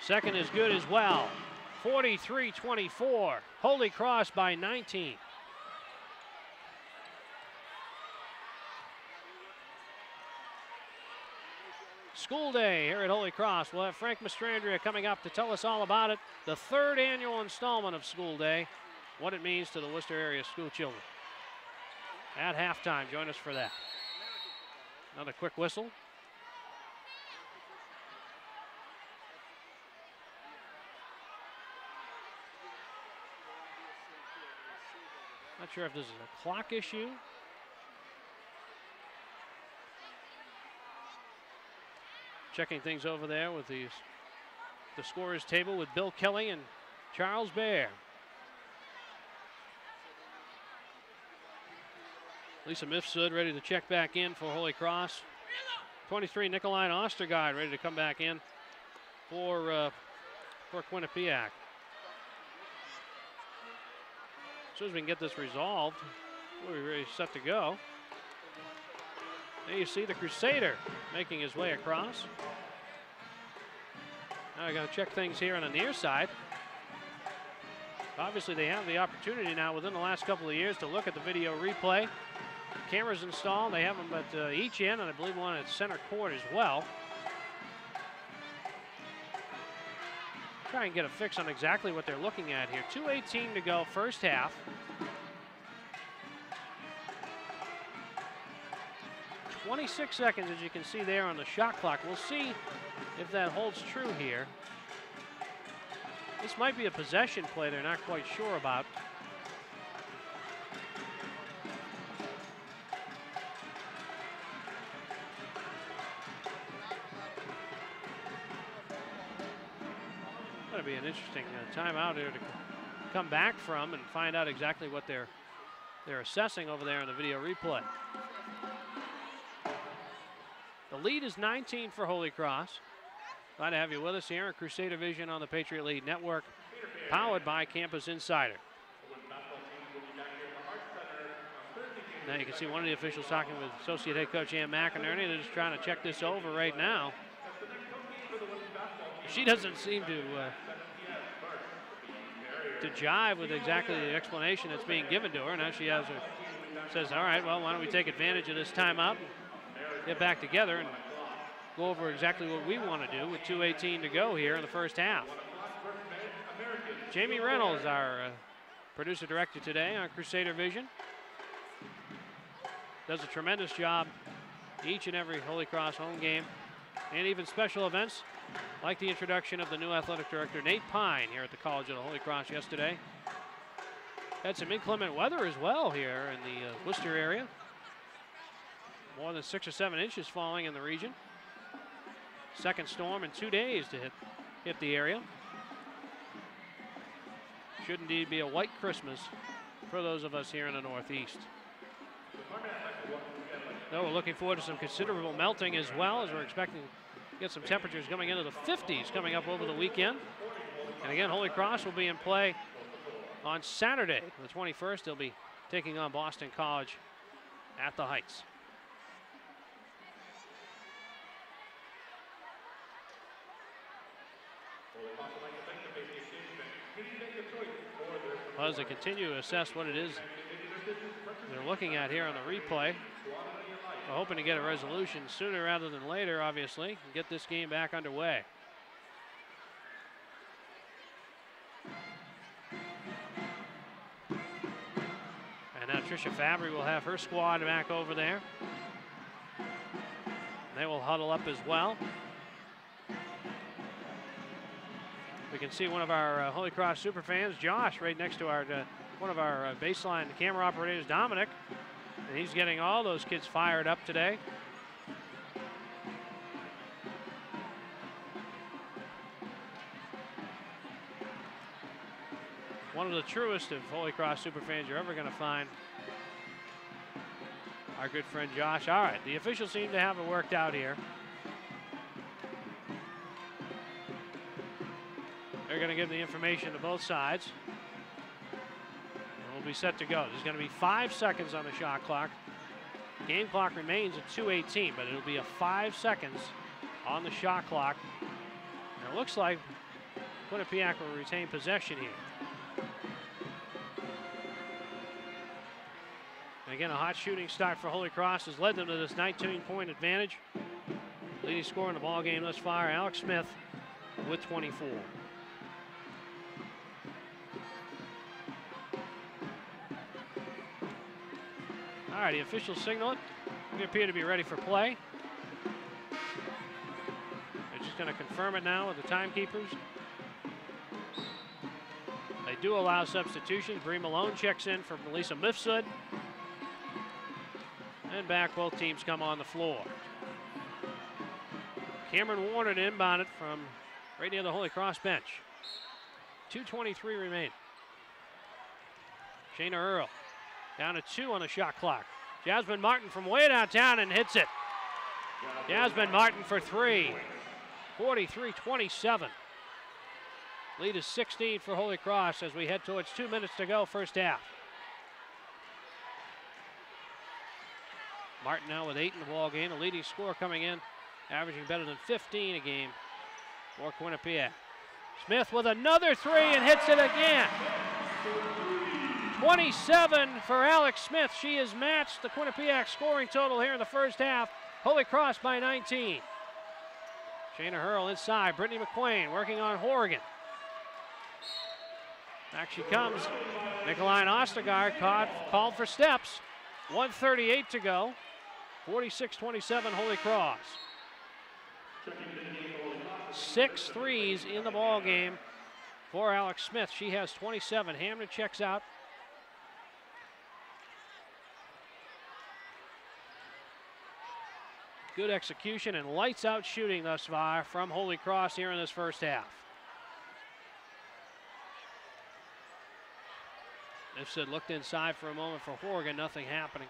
Second is good as well. 43-24. Holy Cross by 19. School day here at Holy Cross. We'll have Frank Mastrandria coming up to tell us all about it. The third annual installment of School Day, what it means to the Worcester area school children. At halftime, join us for that. Another quick whistle. Not sure if this is a clock issue. Checking things over there with the scorers table with Bill Kelly and Charles Baer. Lisa Mifsud ready to check back in for Holy Cross. 23, Nicoline Ostergaard ready to come back in for Quinnipiac. As soon as we can get this resolved, we're ready set to go. There you see the Crusader making his way across. Now I got to check things here on the near side. Obviously they have the opportunity now within the last couple of years to look at the video replay. Cameras installed, they have them at each end, and I believe one at center court as well. Try and get a fix on exactly what they're looking at here. 2:18 to go, first half. .26 seconds, as you can see there on the shot clock. We'll see if that holds true here. This might be a possession play they're not quite sure about. That'll be an interesting timeout here to come back from and find out exactly what they're assessing over there in the video replay. The lead is 19 for Holy Cross. Glad to have you with us here on Crusader Vision on the Patriot League Network, powered by Campus Insider. Now you can see one of the officials talking with Associate Head Coach Ann McInerney. They're just trying to check this over right now. She doesn't seem to jive with exactly the explanation that's being given to her. Now she says, all right, well, why don't we take advantage of this timeout, get back together and go over exactly what we want to do with 2:18 to go here in the first half. Jamie Reynolds, our producer director today on Crusader Vision, does a tremendous job each and every Holy Cross home game, and even special events like the introduction of the new athletic director, Nate Pine, here at the College of the Holy Cross yesterday. Had some inclement weather as well here in the Worcester area. More than 6 or 7 inches falling in the region. Second storm in 2 days to hit the area. Should indeed be a white Christmas for those of us here in the Northeast. Though we're looking forward to some considerable melting as well, as we're expecting to get some temperatures coming into the 50s coming up over the weekend. And again, Holy Cross will be in play on Saturday, the 21st. They'll be taking on Boston College at the Heights. Well, as they continue to assess what it is they're looking at here on the replay, we're hoping to get a resolution sooner rather than later, obviously, and get this game back underway. And now Tricia Fabry will have her squad back over there. They will huddle up as well. We can see one of our Holy Cross super fans, Josh, right next to our one of our baseline camera operators, Dominic. And he's getting all those kids fired up today. One of the truest of Holy Cross super fans you're ever going to find. Our good friend Josh. All right, the officials seem to have it worked out here. They're going to give the information to both sides. And we'll be set to go. There's going to be 5 seconds on the shot clock. Game clock remains at 2:18, but it'll be a 5 seconds on the shot clock. And it looks like Quinnipiac will retain possession here. And again, a hot shooting start for Holy Cross has led them to this 19-point advantage. Leading scorer in the ball game thus far, Alex Smith with 24. All right, the officials signal it. We appear to be ready for play. They're just going to confirm it now with the timekeepers. They do allow substitutions. Bree Malone checks in for Melissa Mifsud. And back, both teams come on the floor. Cameron Warner to inbound it from right near the Holy Cross bench. 2:23 remain. Shayna Earl down to 2 on the shot clock. Jasmine Martin from way downtown and hits it. Jasmine Martin for 3. 43-27. Lead is 16 for Holy Cross as we head towards 2 minutes to go, first half. Martin now with 8 in the ball game. The leading scorer coming in, averaging better than 15 a game for Quinnipiac. Smith with another 3 and hits it again. 27 for Alex Smith. She has matched the Quinnipiac scoring total here in the first half. Holy Cross by 19. Shayna Hurl inside. Brittany McQuain working on Horrigan. Back she comes. Nicoline Ostergaard called for steps. 1:38 to go. 46-27 Holy Cross. 6 threes in the ball game for Alex Smith. She has 27. Hamner checks out. Good execution and lights out shooting thus far from Holy Cross here in this first half. Mifsud looked inside for a moment for Horrigan, nothing happening.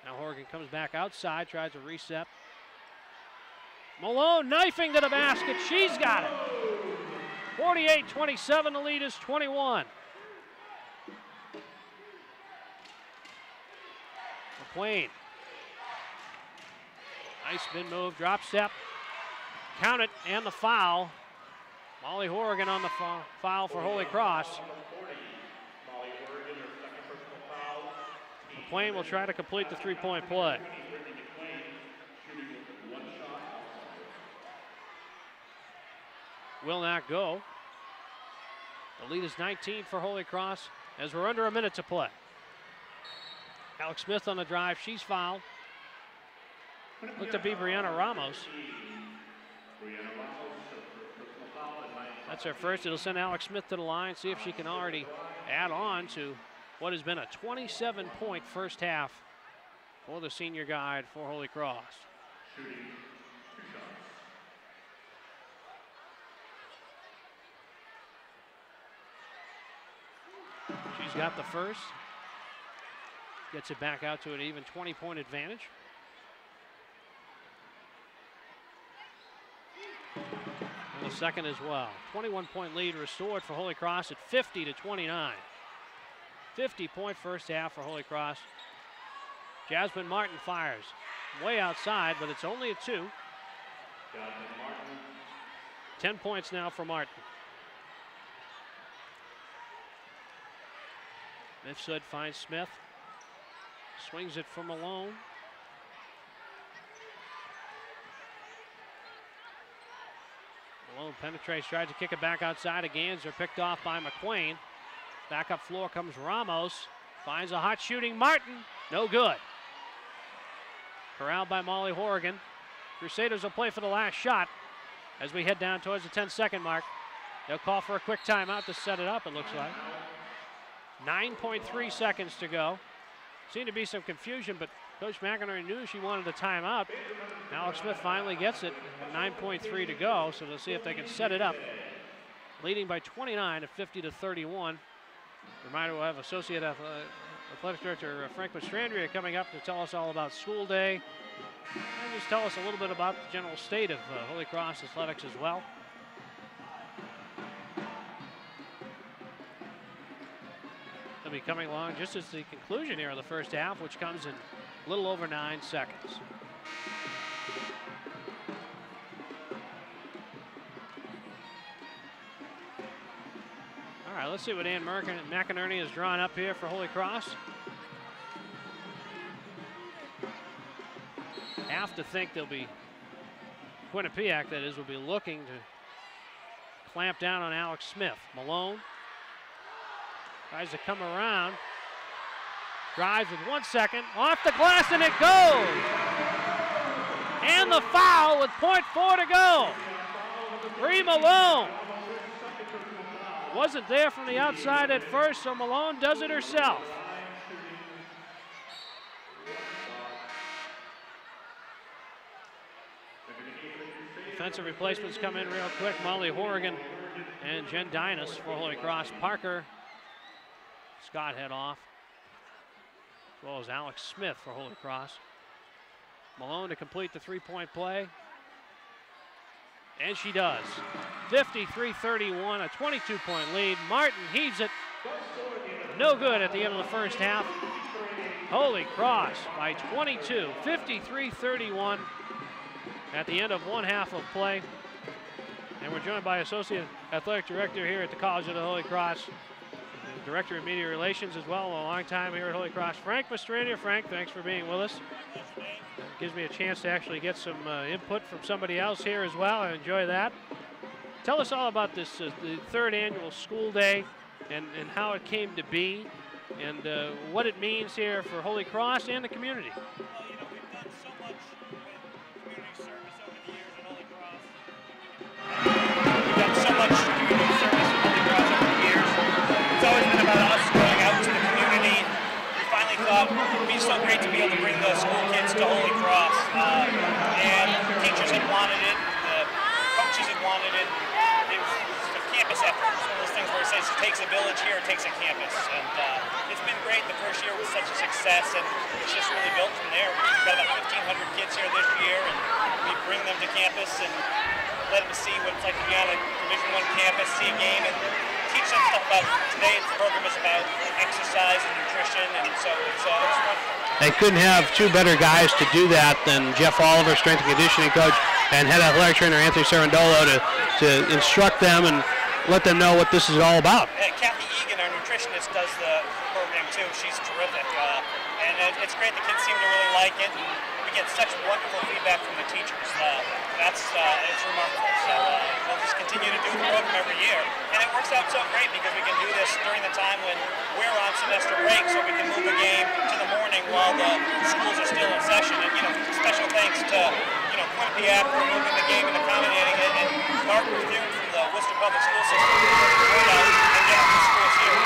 Now Horrigan comes back outside, tries a reset. Malone knifing to the basket, she's got it. 48-27, the lead is 21. McQuain. Nice spin move, drop step. Count it, and the foul. Molly Horrigan on the foul for Holy Cross. McQuain will try to complete the three-point play. Will not go. The lead is 19 for Holy Cross as we're under a minute to play. Alex Smith on the drive, she's fouled. Looked to be Brianna Ramos. That's her first. It'll send Alex Smith to the line, see if she can already add on to what has been a 27-point first half for the senior guide for Holy Cross. She's got the first. Gets it back out to an even 20-point advantage. And the second as well. 21-point lead restored for Holy Cross at 50-29. 50-point first half for Holy Cross. Jasmine Martin fires way outside, but it's only a 2. 10 points now for Martin. Mifsud finds Smith. Swings it for Malone. Malone penetrates, tries to kick it back outside again. They're picked off by McQuain. Back up floor comes Ramos. Finds a hot shooting Martin. No good. Corralled by Molly Horrigan. Crusaders will play for the last shot as we head down towards the 10-second mark. They'll call for a quick timeout to set it up, it looks like. 9.3 seconds to go. Seemed to be some confusion, but Coach McInerney knew she wanted a timeout. Alex Smith finally gets it, 9.3 to go, so they'll see if they can set it up. Leading by 29 at 50-31. Reminder, we'll have Associate Athletic Director Frank Mastrandria coming up to tell us all about school day. And just tell us a little bit about the general state of Holy Cross athletics as well. They'll be coming along just as the conclusion here of the first half, which comes in a little over 9 seconds. All right, let's see what Ann McInerney has drawn up here for Holy Cross. Have to think they'll be, Quinnipiac that is, will be looking to clamp down on Alex Smith. Malone tries to come around, drives with 1 second, off the glass, and it goes! And the foul with 0.4 to go. Bree Malone. Wasn't there from the outside at first, so Malone does it herself. Defensive replacements come in real quick. Molly Horrigan and Jen Dinas for Holy Cross. Parker, Scott head off, as well as Alex Smith for Holy Cross. Malone to complete the three-point play. And she does. 53-31, a 22-point lead. Martin heaves it. No good at the end of the first half. Holy Cross by 22, 53-31 at the end of one half of play. And we're joined by Associate Athletic Director here at the College of the Holy Cross, Director of Media Relations as well, a long time here at Holy Cross, Frank Mastrandria. Frank, thanks for being with us. Gives me a chance to actually get some input from somebody else here as well. I enjoy that. Tell us all about this, the third annual school day and how it came to be and what it means here for Holy Cross and the community. Well, you know, we've done so much with community service over the years at Holy Cross. We've done so much community service at Holy Cross over the years. It's always been about us going out to the community. We finally thought it would be so great to be able to bring the school kids to Holy Cross. And teachers had wanted it, the coaches had wanted it. It was a campus effort. It's one of those things where it says it takes a village here, it takes a campus. And it's been great. The first year was such a success, and it's just really built from there. We've got about 1,500 kids here this year, and we bring them to campus and let them see what it's like to be on a Division I campus, see a game, and teach them stuff about today. The program is about exercise and nutrition, and so it's wonderful. They couldn't have two better guys to do that than Jeff Oliver, strength and conditioning coach, and head athletic trainer Anthony Cerundolo to instruct them and let them know what this is all about. Kathy Egan, our nutritionist, does the program too. She's terrific, and it's great. The kids seem to really like it. And we get such wonderful feedback from the teachers. It's remarkable. So we'll just continue to do the program every year, and it works out so great because we can do this during the time when we're on semester break, so we can move the game to the morning while the schools are still in session. And special thanks to Quinnipiac for moving the game and accommodating it, and Mark Bethune from the Worcester Public School System and getting the schools here.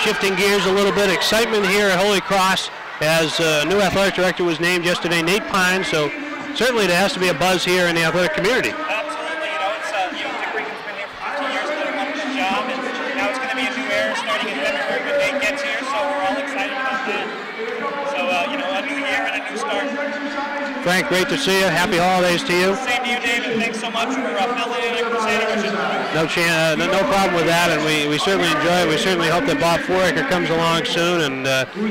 Shifting gears a little bit, excitement here at Holy Cross as new athletic director was named yesterday, Nate Pine. So certainly there has to be a buzz here in the athletic community. Absolutely. Dick Regan's been here for 15 years, done a wonderful job, and now it's going to be a new era starting in February when Nate gets here. So we're all excited about that. So a new year and a new start. Frank, great to see you. Happy holidays to you. Same to you, David. Thanks so much for filling in Crusader. No problem with that, and we certainly enjoy it. We certainly hope that Bob Foraker comes along soon, and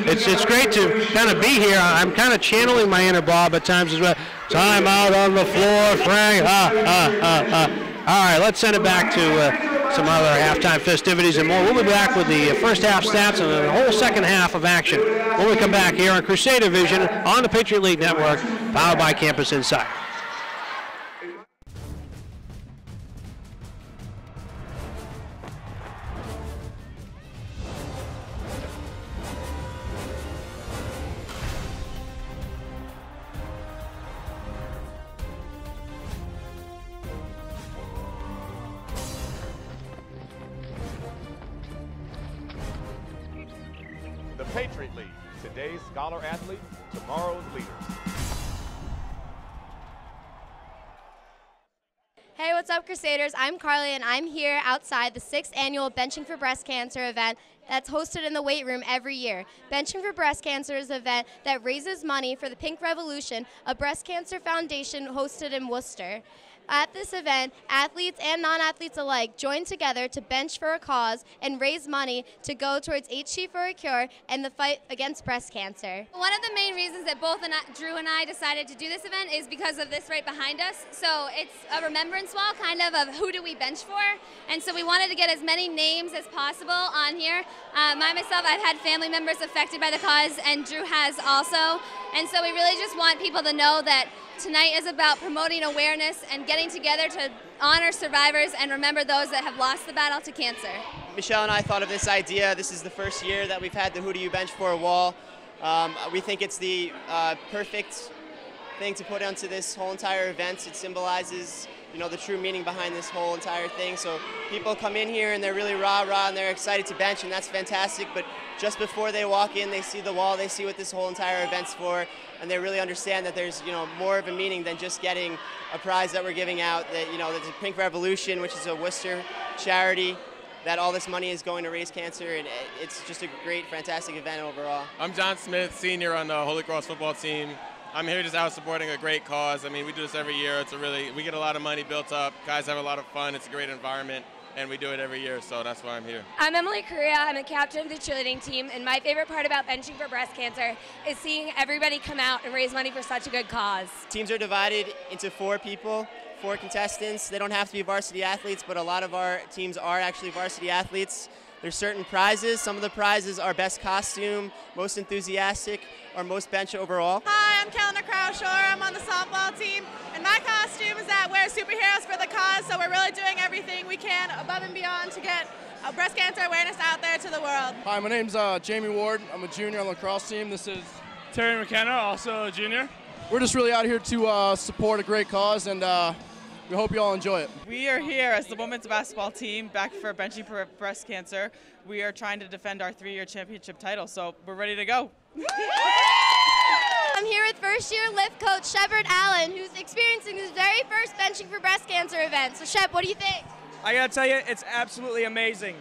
it's great to kind of be here. I'm kind of channeling my inner Bob at times as well. Time out on the floor, Frank. All right, let's send it back to some other halftime festivities and more. We'll be back with the first half stats and the whole second half of action when we come back here on Crusader Vision on the Patriot League Network, powered by Campus Insider. Patriot League, today's scholar athlete, tomorrow's leader. Hey, what's up, Crusaders? I'm Carly, and I'm here outside the 6th annual Benching for Breast Cancer event that's hosted in the weight room every year. Benching for Breast Cancer is an event that raises money for the Pink Revolution, a breast cancer foundation hosted in Worcester. At this event, athletes and non-athletes alike join together to bench for a cause and raise money to go towards HC for a cure and the fight against breast cancer. One of the main reasons that both Drew and I decided to do this event is because of this right behind us. So it's a remembrance wall kind of who do we bench for. And so we wanted to get as many names as possible on here. Myself, I've had family members affected by the cause, and Drew has also. And so we really just want people to know that tonight is about promoting awareness and getting together to honor survivors and remember those that have lost the battle to cancer. Michelle and I thought of this idea. This is the first year that we've had the Who Do You Bench For wall. We think it's the perfect thing to put onto this whole entire event. It symbolizes, you know, the true meaning behind this whole entire thing. So people come in here and they're really rah-rah and they're excited to bench, and that's fantastic. But just before they walk in, they see the wall, they see what this whole entire event's for, and they really understand that there's, you know, more of a meaning than just getting a prize that we're giving out. That, you know, there's a Pink Revolution, which is a Worcester charity, that all this money is going to raise cancer, and it's just a great, fantastic event overall. I'm John Smith, senior on the Holy Cross football team. I'm here just out supporting a great cause. I mean, we do this every year. We get a lot of money built up. Guys have a lot of fun. It's a great environment, and we do it every year, so that's why I'm here. I'm Emily Correa. I'm a captain of the cheerleading team, and my favorite part about benching for breast cancer is seeing everybody come out and raise money for such a good cause. Teams are divided into 4 people, 4 contestants. They don't have to be varsity athletes, but a lot of our teams are actually varsity athletes. There's certain prizes. Some of the prizes are best costume, most enthusiastic, or most bench overall. Hi, I'm Kelena Crowshore. I'm on the softball team, and my costume is that we're superheroes for the cause, so we're really doing everything we can above and beyond to get breast cancer awareness out there to the world. Hi, my name's Jamie Ward. I'm a junior on the lacrosse team. This is Terry McKenna, also a junior. We're just really out here to support a great cause, and we hope you all enjoy it. We are here as the women's basketball team back for benching for breast cancer. We are trying to defend our 3-year championship title, so we're ready to go. I'm here with first-year lift coach Shepard Allen, who's experiencing his very first benching for breast cancer event. So Shep, what do you think? I gotta tell you, it's absolutely amazing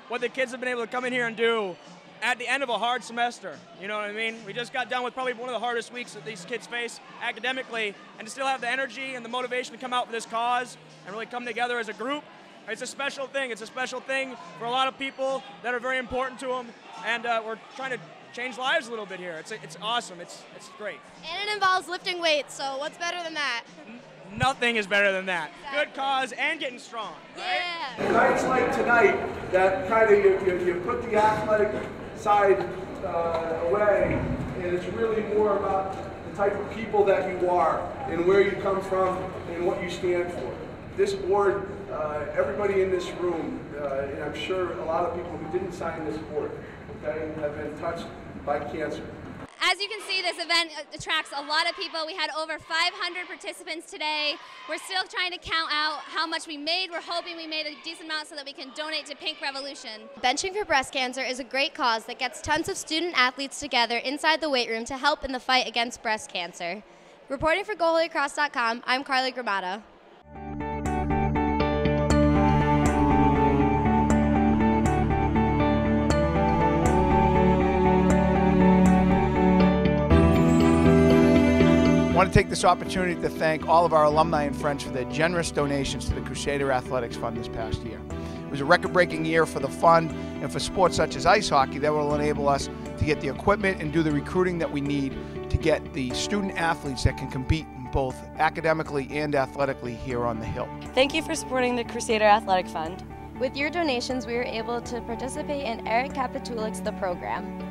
what the kids have been able to come in here and do at the end of a hard semester. You know what I mean? We just got done with probably one of the hardest weeks that these kids face academically, and to still have the energy and the motivation to come out for this cause and really come together as a group, it's a special thing. It's a special thing for a lot of people that are very important to them, and we're trying to change lives a little bit here. It's awesome. It's great. And it involves lifting weights, so what's better than that? Nothing is better than that. Exactly. Good cause and getting strong. Right? Yeah. Nights like tonight, that kind of you put the athletic side away, and it's really more about the type of people that you are and where you come from and what you stand for. This board, everybody in this room, and I'm sure a lot of people who didn't sign this board, okay, have been touched by cancer. As you can see, this event attracts a lot of people. We had over 500 participants today. We're still trying to count out how much we made. We're hoping we made a decent amount so that we can donate to Pink Revolution. Benching for breast cancer is a great cause that gets tons of student athletes together inside the weight room to help in the fight against breast cancer. Reporting for GoHolyCross.com, I'm Carly Gramata. I want to take this opportunity to thank all of our alumni and friends for their generous donations to the Crusader Athletics Fund this past year. It was a record-breaking year for the fund and for sports such as ice hockey that will enable us to get the equipment and do the recruiting that we need to get the student athletes that can compete both academically and athletically here on the Hill. Thank you for supporting the Crusader Athletic Fund. With your donations, we were able to participate in Eric Capitulik's The Program.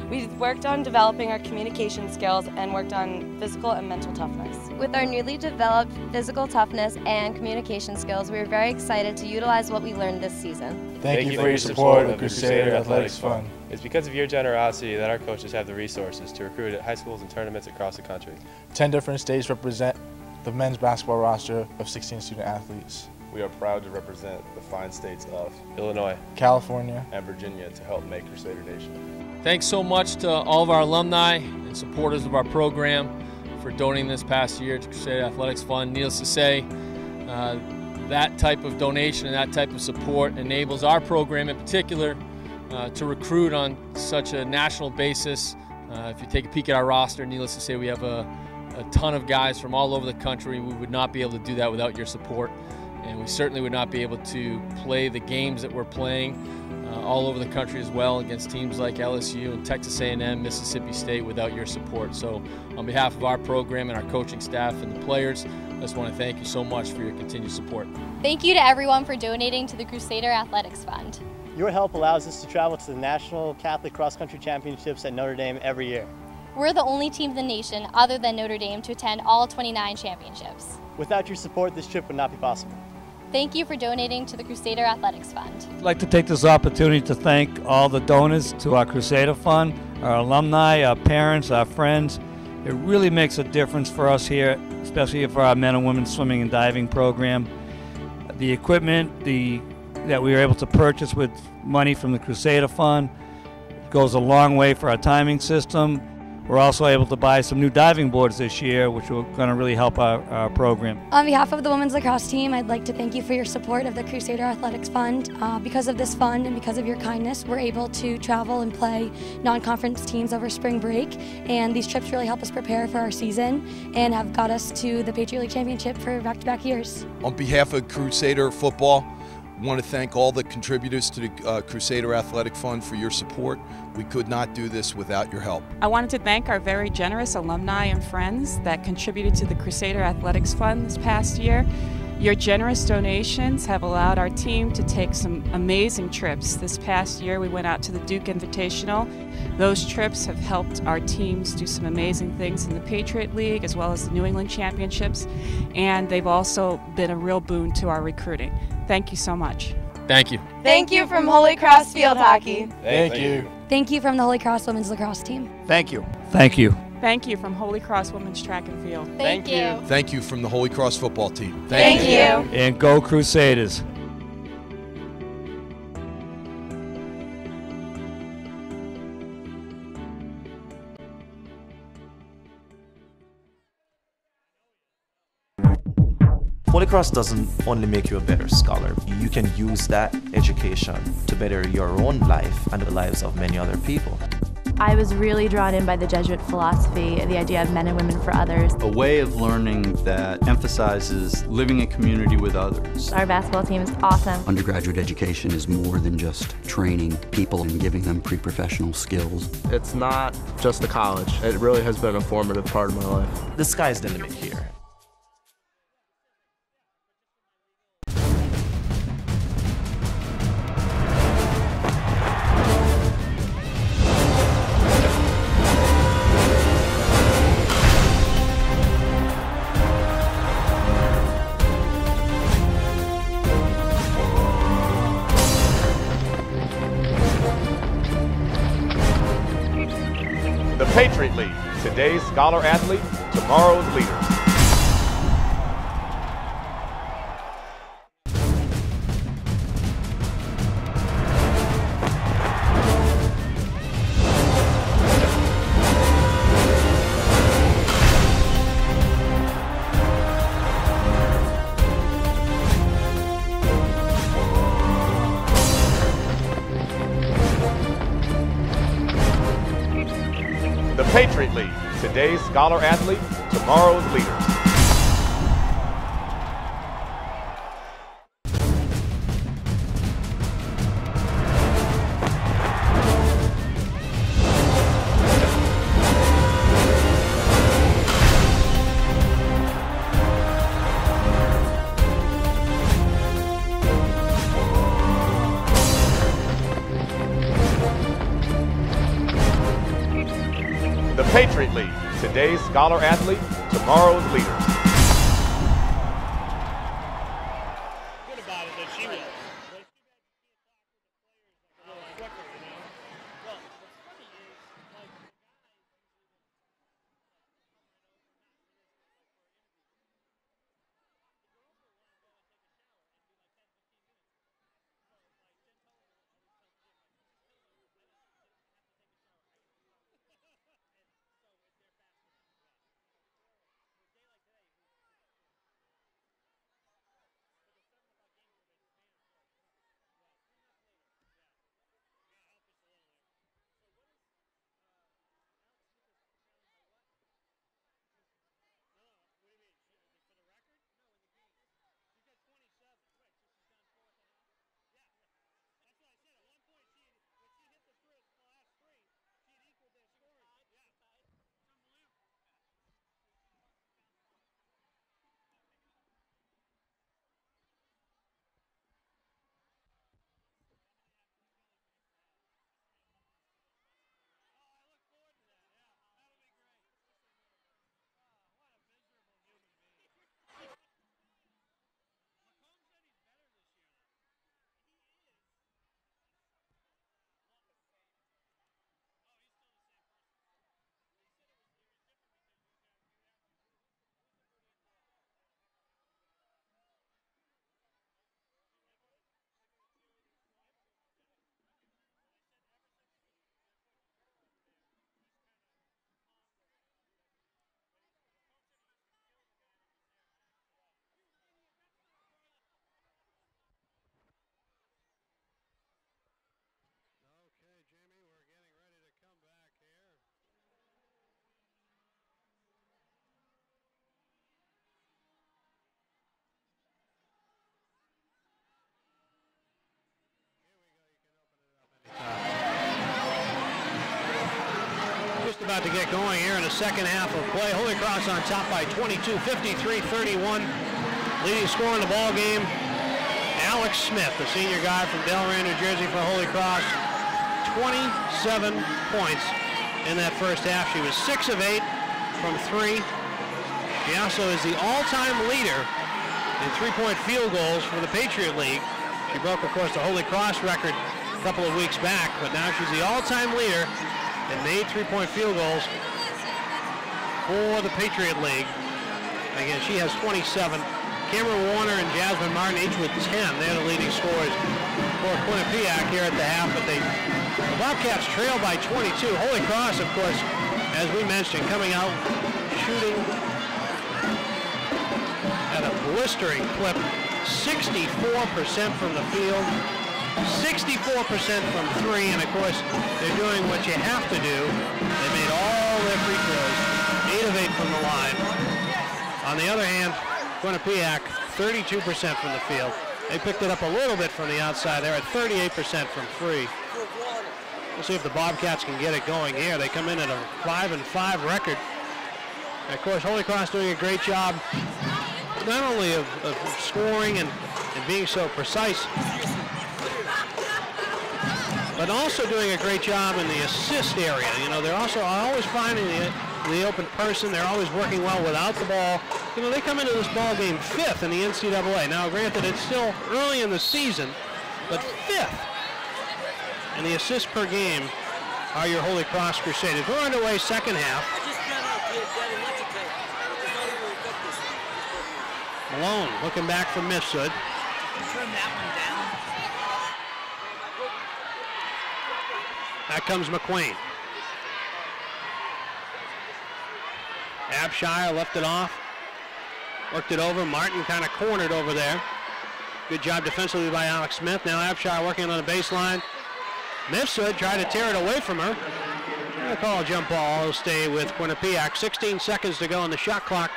We've worked on developing our communication skills and worked on physical and mental toughness. With our newly developed physical toughness and communication skills, we are very excited to utilize what we learned this season. Thank you for your support of the Crusader Athletics Fund. It's because of your generosity that our coaches have the resources to recruit at high schools and tournaments across the country. 10 different states represent the men's basketball roster of 16 student athletes. We are proud to represent the fine states of Illinois, California, and Virginia to help make Crusader Nation. Thanks so much to all of our alumni and supporters of our program for donating this past year to Crusader Athletics Fund. Needless to say, that type of donation and that type of support enables our program in particular to recruit on such a national basis. If you take a peek at our roster, needless to say, we have a ton of guys from all over the country. We would not be able to do that without your support, and we certainly would not be able to play the games that we're playing all over the country as well against teams like LSU and Texas A&M, Mississippi State without your support. So on behalf of our program and our coaching staff and the players, I just want to thank you so much for your continued support. Thank you to everyone for donating to the Crusader Athletics Fund. Your help allows us to travel to the National Catholic Cross Country Championships at Notre Dame every year. We're the only team in the nation other than Notre Dame to attend all 29 championships. Without your support, this trip would not be possible. Thank you for donating to the Crusader Athletics Fund. I'd like to take this opportunity to thank all the donors to our Crusader Fund, our alumni, our parents, our friends. It really makes a difference for us here, especially for our men and women swimming and diving program. The equipment that we were able to purchase with money from the Crusader Fund goes a long way for our timing system. We're also able to buy some new diving boards this year, which are going to really help our program. On behalf of the women's lacrosse team, I'd like to thank you for your support of the Crusader Athletics Fund. Because of this fund and because of your kindness, we're able to travel and play non-conference teams over spring break, and these trips really help us prepare for our season and have got us to the Patriot League Championship for back-to-back years. On behalf of Crusader Football, I want to thank all the contributors to the Crusader Athletic Fund for your support. We could not do this without your help. I wanted to thank our very generous alumni and friends that contributed to the Crusader Athletics Fund this past year. Your generous donations have allowed our team to take some amazing trips. This past year we went out to the Duke Invitational. Those trips have helped our teams do some amazing things in the Patriot League as well as the New England Championships, and they've also been a real boon to our recruiting. Thank you so much. Thank you. Thank you from Holy Cross Field Hockey. Thank you. Thank you from the Holy Cross women's lacrosse team. Thank you. Thank you. Thank you from Holy Cross Women's Track and Field. Thank you. Thank you from the Holy Cross football team. Thank you. And go Crusaders. Holy Cross doesn't only make you a better scholar. You can use that education to better your own life and the lives of many other people. I was really drawn in by the Jesuit philosophy, the idea of men and women for others. A way of learning that emphasizes living in community with others. Our basketball team is awesome. Undergraduate education is more than just training people and giving them pre-professional skills. It's not just a college. It really has been a formative part of my life. The sky's the limit here. The Patriot League, today's scholar athlete, tomorrow's leader. The Patriot League, today's scholar athlete, tomorrow's leader. The Patriot League, today's scholar athlete, tomorrow's leader. About to get going here in the second half of play. Holy Cross on top by 22, 53-31. Leading scorer in the ball game, Alex Smith, the senior guy from Delray, New Jersey for Holy Cross. 27 points in that first half. She was 6 of 8 from 3. She also is the all-time leader in three-point field goals for the Patriot League. She broke, of course, the Holy Cross record a couple of weeks back, but now she's the all-time leader and made three-point field goals for the Patriot League. Again, she has 27. Cameron Warner and Jasmine Martin each with 10. They're the leading scorers for Quinnipiac here at the half, but the Bobcats trail by 22. Holy Cross, of course, as we mentioned, coming out shooting at a blistering clip, 64% from the field, 64% from 3, and of course, they're doing what you have to do. They made all their free throws, 8 of 8 from the line. On the other hand, Quinnipiac, 32% from the field. They picked it up a little bit from the outside. They're at 38% from 3. We'll see if the Bobcats can get it going here. They come in at a 5-5 record. And of course, Holy Cross doing a great job, not only of scoring and being so precise, but also doing a great job in the assist area. You know, they're also always finding the open person. They're always working well without the ball. You know, they come into this ball game 5th in the NCAA. Now, granted, it's still early in the season, but 5th in the assists per game are your Holy Cross Crusaders. We're underway second half. Malone looking back from Mifsud. Turn that one down. That comes McQueen. Abshire left it off. Worked it over. Martin kind of cornered over there. Good job defensively by Alex Smith. Now Abshire working on the baseline. Mifsud tried to tear it away from her. They'll call a jump ball. It'll stay with Quinnipiac. 16 seconds to go on the shot clock.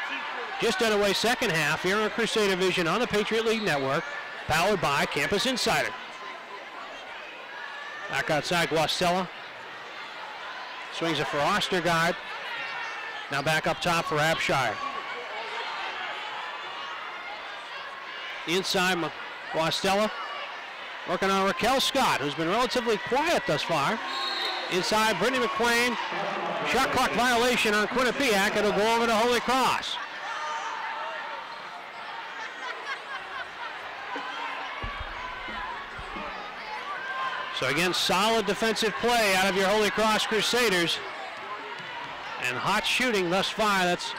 Just underway second half here on Crusader Vision on the Patriot League Network, powered by Campus Insider. Back outside, Guastella. Swings it for Ostergaard. Now back up top for Abshire. Inside, Guastella. Working on Raquel Scott, who's been relatively quiet thus far. Inside, Brittany McQueen. Shot clock violation on Quinnipiac. It'll go over to Holy Cross. So again, solid defensive play out of your Holy Cross Crusaders. And hot shooting thus far. That's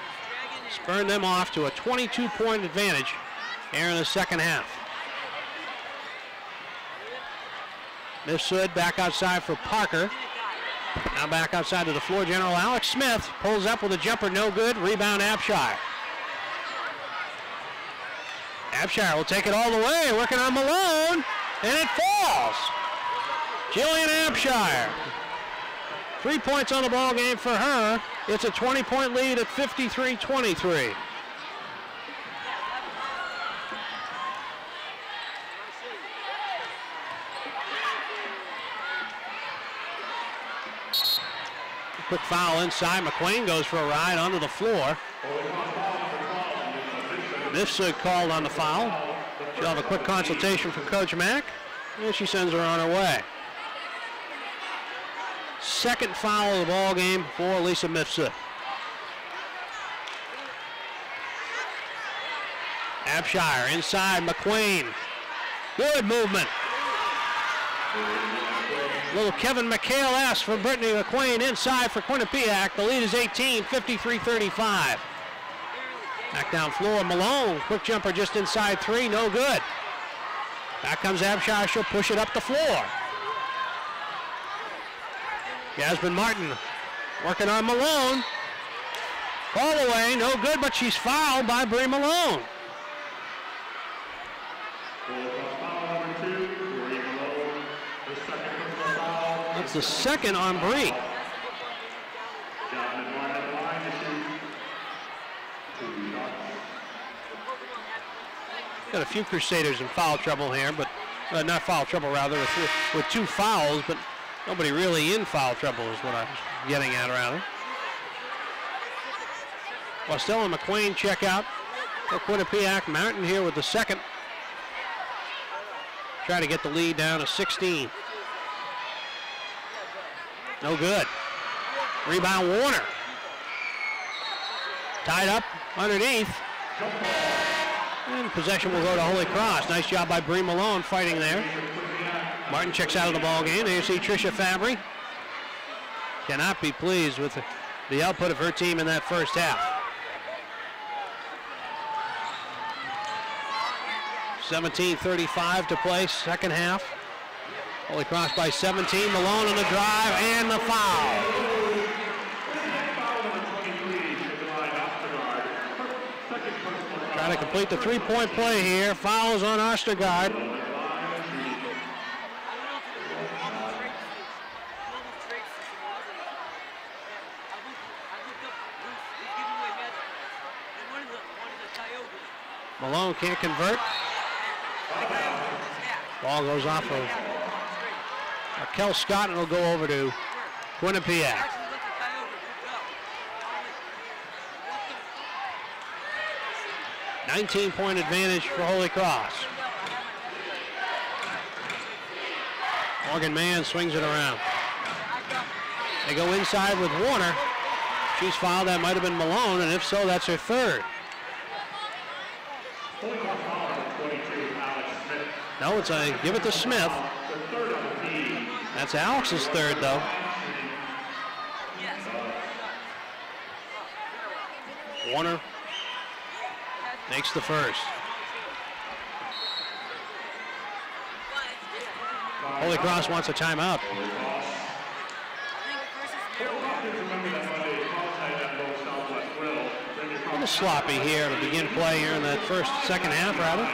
spurred them off to a 22-point advantage here in the second half. Mifsud back outside for Parker. Now back outside to the floor general. Alex Smith pulls up with a jumper, no good. Rebound Abshire. Abshire will take it all the way, working on Malone, and it falls. Jillian Abshire. 3 points on the ball game for her. It's a 20-point lead at 53-23. Quick foul inside. McQueen goes for a ride onto the floor. Mifsud called on the foul. She'll have a quick consultation from Coach Mack, and she sends her on her way. Second foul of the ball game for Lisa Mifsud. Abshire inside, McQueen. Good movement. Little Kevin McHale-esque from Brittany McQueen inside for Quinnipiac. The lead is 18, 53-35. Back down floor, Malone. Quick jumper just inside 3, no good. Back comes Abshire, she'll push it up the floor. Jasmine Martin working on Malone. All the way, no good, but she's fouled by Bree Malone. That's the second on Bree. Got a few Crusaders in foul trouble here, but not foul trouble rather, with 2 fouls, but nobody really in foul trouble is what I was getting at rather. Westell and McQueen check out for Quinnipiac. Mountain here with the second. Try to get the lead down to 16. No good. Rebound Warner. Tied up underneath. And possession will go to Holy Cross. Nice job by Bree Malone fighting there. Martin checks out of the ball game. There you see Tricia Fabry. Cannot be pleased with the output of her team in that first half. 17:35 to play, second half. Holy Cross by 17. Malone on the drive and the foul. Trying to complete the three-point play here. Fouls on Ostergaard. Malone can't convert. Ball goes off of Raquel Scott, and it'll go over to Quinnipiac. $19-point advantage for Holy Cross. Morgan Mann swings it around. They go inside with Warner. She's fouled. That might have been Malone, and if so, that's her third. No, it's a give it to Smith. That's Alex's third, though. Warner makes the first. Holy Cross wants a timeout. A little sloppy here to begin play here in that second half, rather.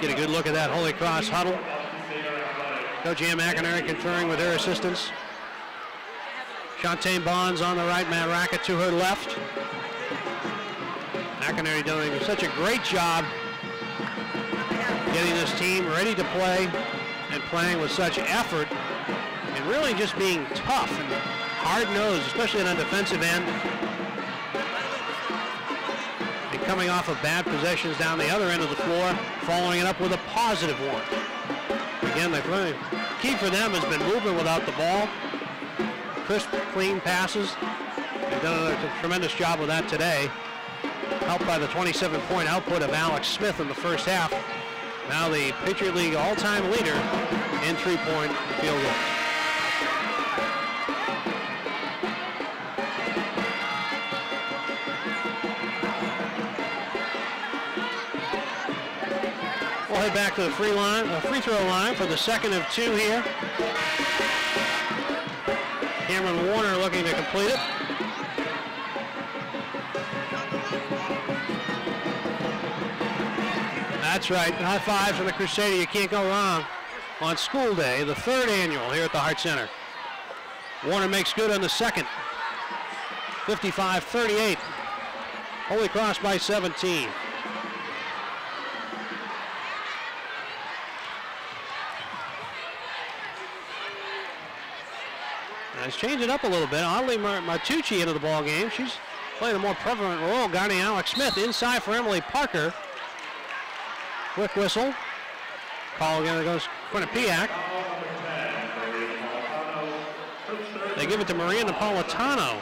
Get a good look at that Holy Cross huddle. Coach Ann McInerney conferring with her assistants. Shantae Bonds on the right, Matt Rackett to her left. McInerney doing such a great job getting this team ready to play and playing with such effort and really just being tough and hard-nosed, especially on a defensive end. And coming off of bad possessions down the other end of the floor, following it up with a positive one. Again, the key for them has been movement without the ball. Crisp, clean passes. They've done a tremendous job with that today. Helped by the 27-point output of Alex Smith in the first half. Now the Patriot League all-time leader in three-point field goals. We'll head back to the free throw line for the second of two here. Cameron Warner looking to complete it. That's right, high fives from the Crusader. You can't go wrong on school day, the third annual here at the Hart Center. Warner makes good on the second. 55-38. Holy Cross by 17. Let's change it up a little bit. Oddly, Martucci into the ball game. She's playing a more prevalent role, guarding Alex Smith. Inside for Emily Parker. Quick whistle. Call again, it goes Quinnipiac. They give it to Maria Napolitano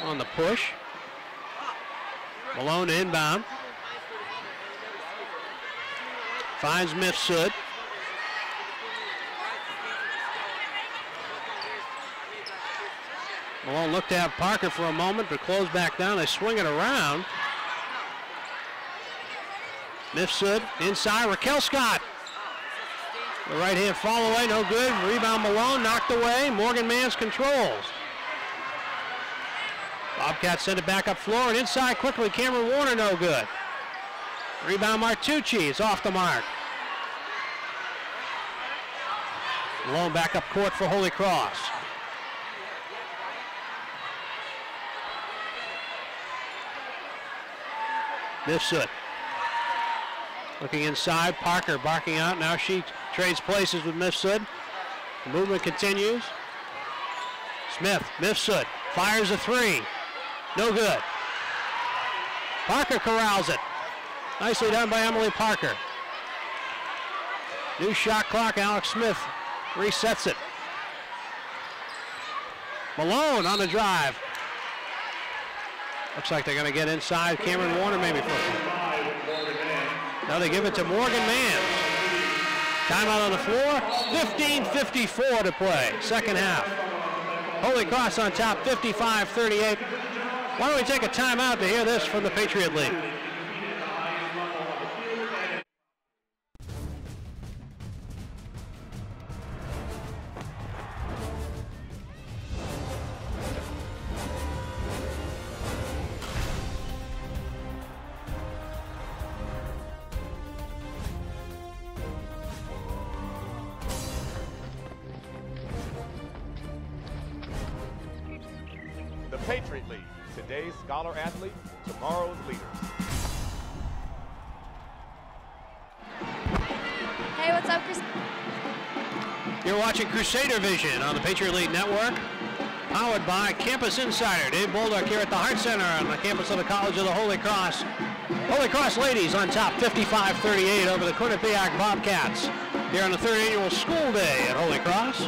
on the push. Malone to inbound. Finds Mifsud. Malone looked at Parker for a moment, but closed back down. They swing it around. Mifsud inside, Raquel Scott. The right hand fall away, no good. Rebound Malone, knocked away. Morgan Manns controls. Bobcats send it back up floor and inside quickly. Cameron Warner, no good. Rebound Martucci, it's off the mark. Malone back up court for Holy Cross. Mifsud. Looking inside, Parker barking out. Now she trades places with Mifsud. The movement continues. Smith, Mifsud, fires a three. No good. Parker corrals it. Nicely done by Emily Parker. New shot clock, Alex Smith resets it. Malone on the drive. Looks like they're going to get inside. Cameron Warner maybe for it. Now they give it to Morgan Mann. Timeout on the floor. 15:54 to play, second half. Holy Cross on top, 55-38. Why don't we take a timeout to hear this from the Patriot League? The Patriot League, today's scholar athlete, tomorrow's leader. Hey, what's up, Chris? You're watching Crusader Vision on the Patriot League Network, powered by Campus Insider. Dave Bolduc here at the Hart Center on the campus of the College of the Holy Cross. Holy Cross ladies on top, 55-38 over the Quinnipiac Bobcats here on the third annual school day at Holy Cross.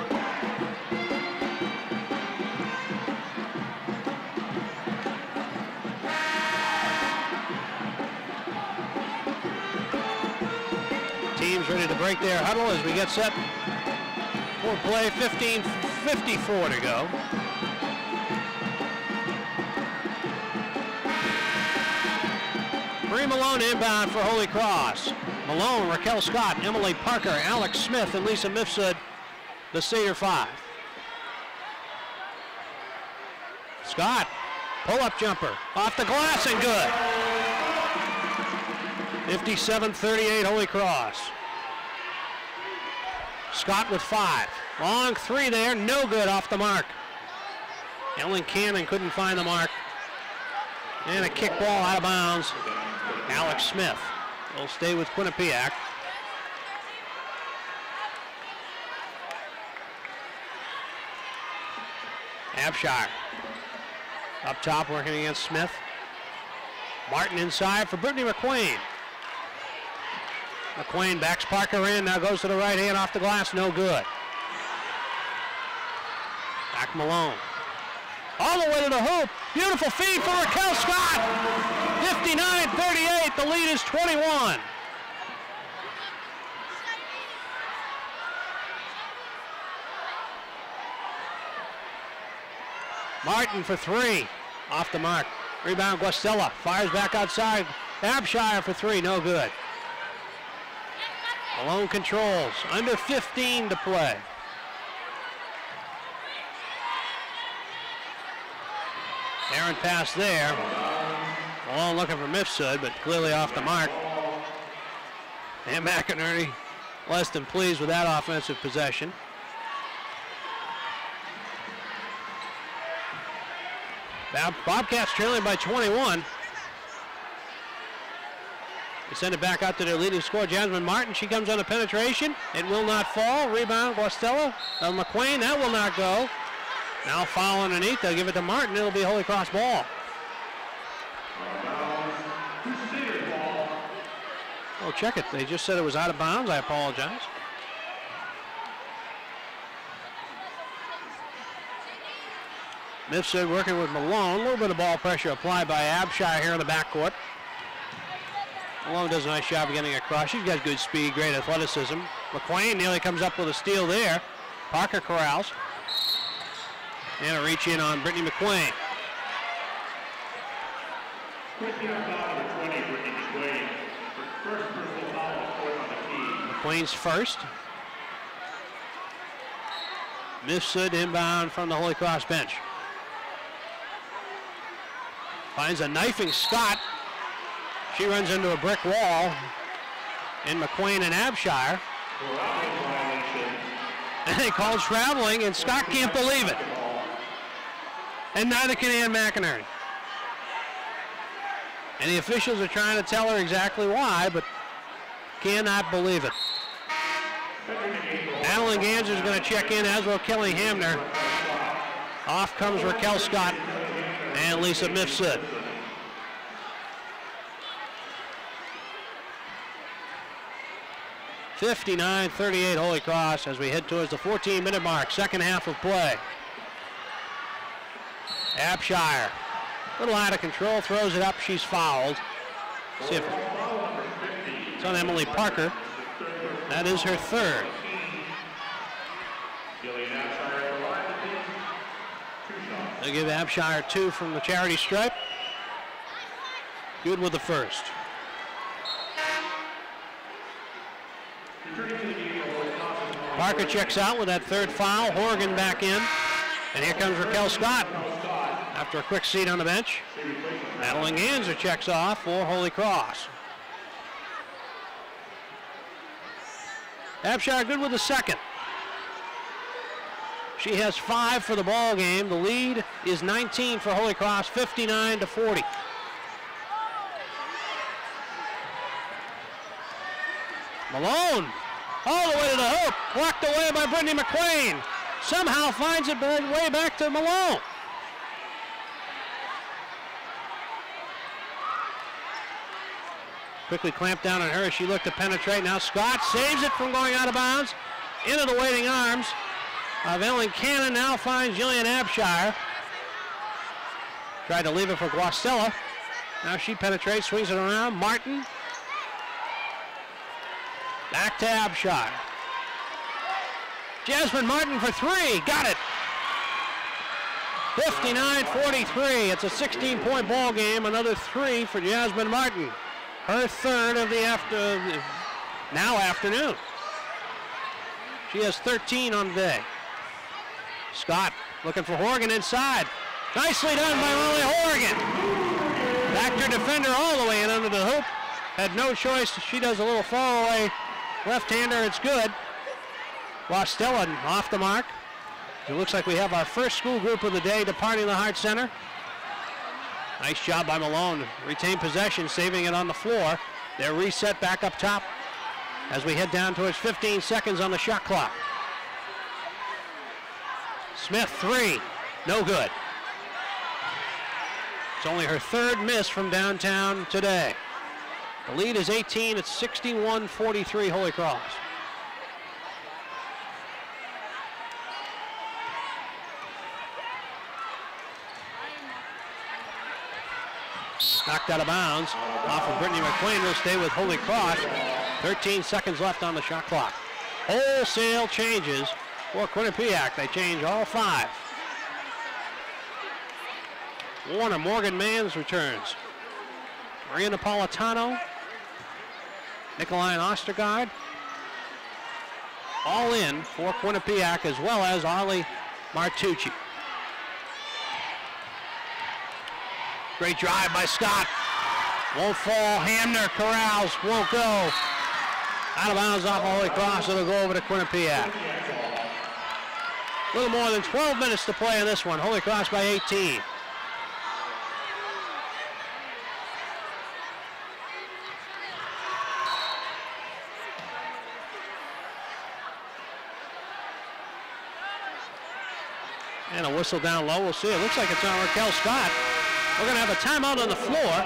Teams ready to break their huddle as we get set for play. 15:54 to go. Bree Malone inbound for Holy Cross. Malone, Raquel Scott, Emily Parker, Alex Smith, and Lisa Mifsud, the Seder 5. Scott, pull-up jumper, off the glass and good. 57-38 Holy Cross. Scott with 5. Long three there, no good off the mark. Ellen Cannon couldn't find the mark. And a kick ball out of bounds. Alex Smith will stay with Quinnipiac. Abshire up top working against Smith. Martin inside for Brittany McQueen. McQueen backs Parker in, now goes to the right hand off the glass, no good. Back Malone. All the way to the hoop. Beautiful feed for Raquel Scott. 59-38, the lead is 21. Martin for 3, off the mark. Rebound Guastella, fires back outside. Abshire for 3, no good. Malone controls, under 15 to play. Aaron pass there. Malone looking for Mifsud, but clearly off the mark. And McInerney less than pleased with that offensive possession. Bobcats trailing by 21. They send it back out to their leading scorer, Jasmine Martin. She comes on the penetration. It will not fall. Rebound, Guastella. McQueen, that will not go. Now foul underneath. They'll give it to Martin. It'll be Holy Cross ball. Oh, check it. They just said it was out of bounds. I apologize. Mifsud working with Malone. A little bit of ball pressure applied by Abshire here in the backcourt. Malone does a nice job of getting across. She's got good speed, great athleticism. McQueen nearly comes up with a steal there. Parker corrals. And a reach in on Brittany McQueen. McQueen's first. Mifsud inbound from the Holy Cross bench. Finds a knifing Scott. She runs into a brick wall in McQueen and Abshire. And they call traveling, and Scott can't believe it. And neither can Ann McInerney. And the officials are trying to tell her exactly why, but cannot believe it. Adeline Ganser is going to check in, as will Kelly Hamner. Off comes Raquel Scott and Lisa Mifsud. (59-38) Holy Cross as we head towards the 14-minute mark, second half of play. Abshire, a little out of control, throws it up, she's fouled. See if it's on Emily Parker. That is her third. They give Abshire 2 from the charity stripe. Good with the first. Parker checks out with that third foul. Horgan back in. And here comes Raquel Scott after a quick seat on the bench. Madeline Ganser checks off for Holy Cross. Abshire good with the second. She has 5 for the ball game. The lead is 19 for Holy Cross, 59-40. Malone, all the way to the hoop, blocked away by Brittany McQueen. Somehow finds it way back to Malone. Quickly clamped down on her. She looked to penetrate. Now Scott saves it from going out of bounds. Into the waiting arms of Ellen Cannon. Now finds Jillian Abshire. Tried to leave it for Guastella. Now she penetrates, swings it around. Martin. Back to Abshire. Jasmine Martin for 3. Got it. 59-43. It's a 16-point ball game. Another 3 for Jasmine Martin. Her third of the afternoon. She has 13 on the day. Scott looking for Horgan inside. Nicely done by Molly Horgan. Backed her defender all the way in under the hoop. Had no choice. She does a little fall away left-hander. It's good. Guastella off the mark. It looks like we have our first school group of the day departing the Hart Center. Nice job by Malone. Retained possession, saving it on the floor. They're reset back up top as we head down towards 15 seconds on the shot clock. Smith 3, no good. It's only her third miss from downtown today. The lead is 18, it's 61-43 Holy Cross. Knocked out of bounds off of Brittany McQueen. Will stay with Holy Cross. 13 seconds left on the shot clock. Wholesale changes for Quinnipiac. They change all 5. Warner Morgan Mans returns. Maria Napolitano. Nikolai Ostergaard. All in for Quinnipiac, as well as Arlie Martucci. Great drive by Scott. Won't fall. Hamner corrals. Won't go. Out of bounds off Holy Cross. It'll go over to Quinnipiac. A little more than 12 minutes to play in this one. Holy Cross by 18. And a whistle down low. We'll see. It looks like it's on Raquel Scott. We're going to have a timeout on the floor.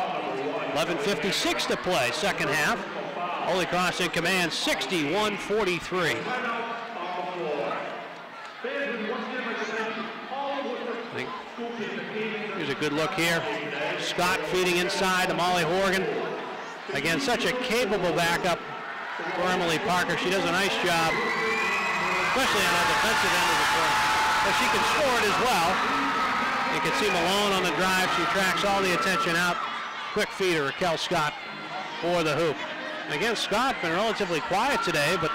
11:56 to play, second half. Holy Cross in command, 61-43. Here's a good look here. Scott feeding inside to Molly Horgan. Again, such a capable backup for Emily Parker. She does a nice job, especially on the defensive end of the court. But she can score it as well. You can see Malone on the drive. She tracks all the attention out. Quick feeder, Raquel Scott for the hoop. Again, Scott been relatively quiet today, but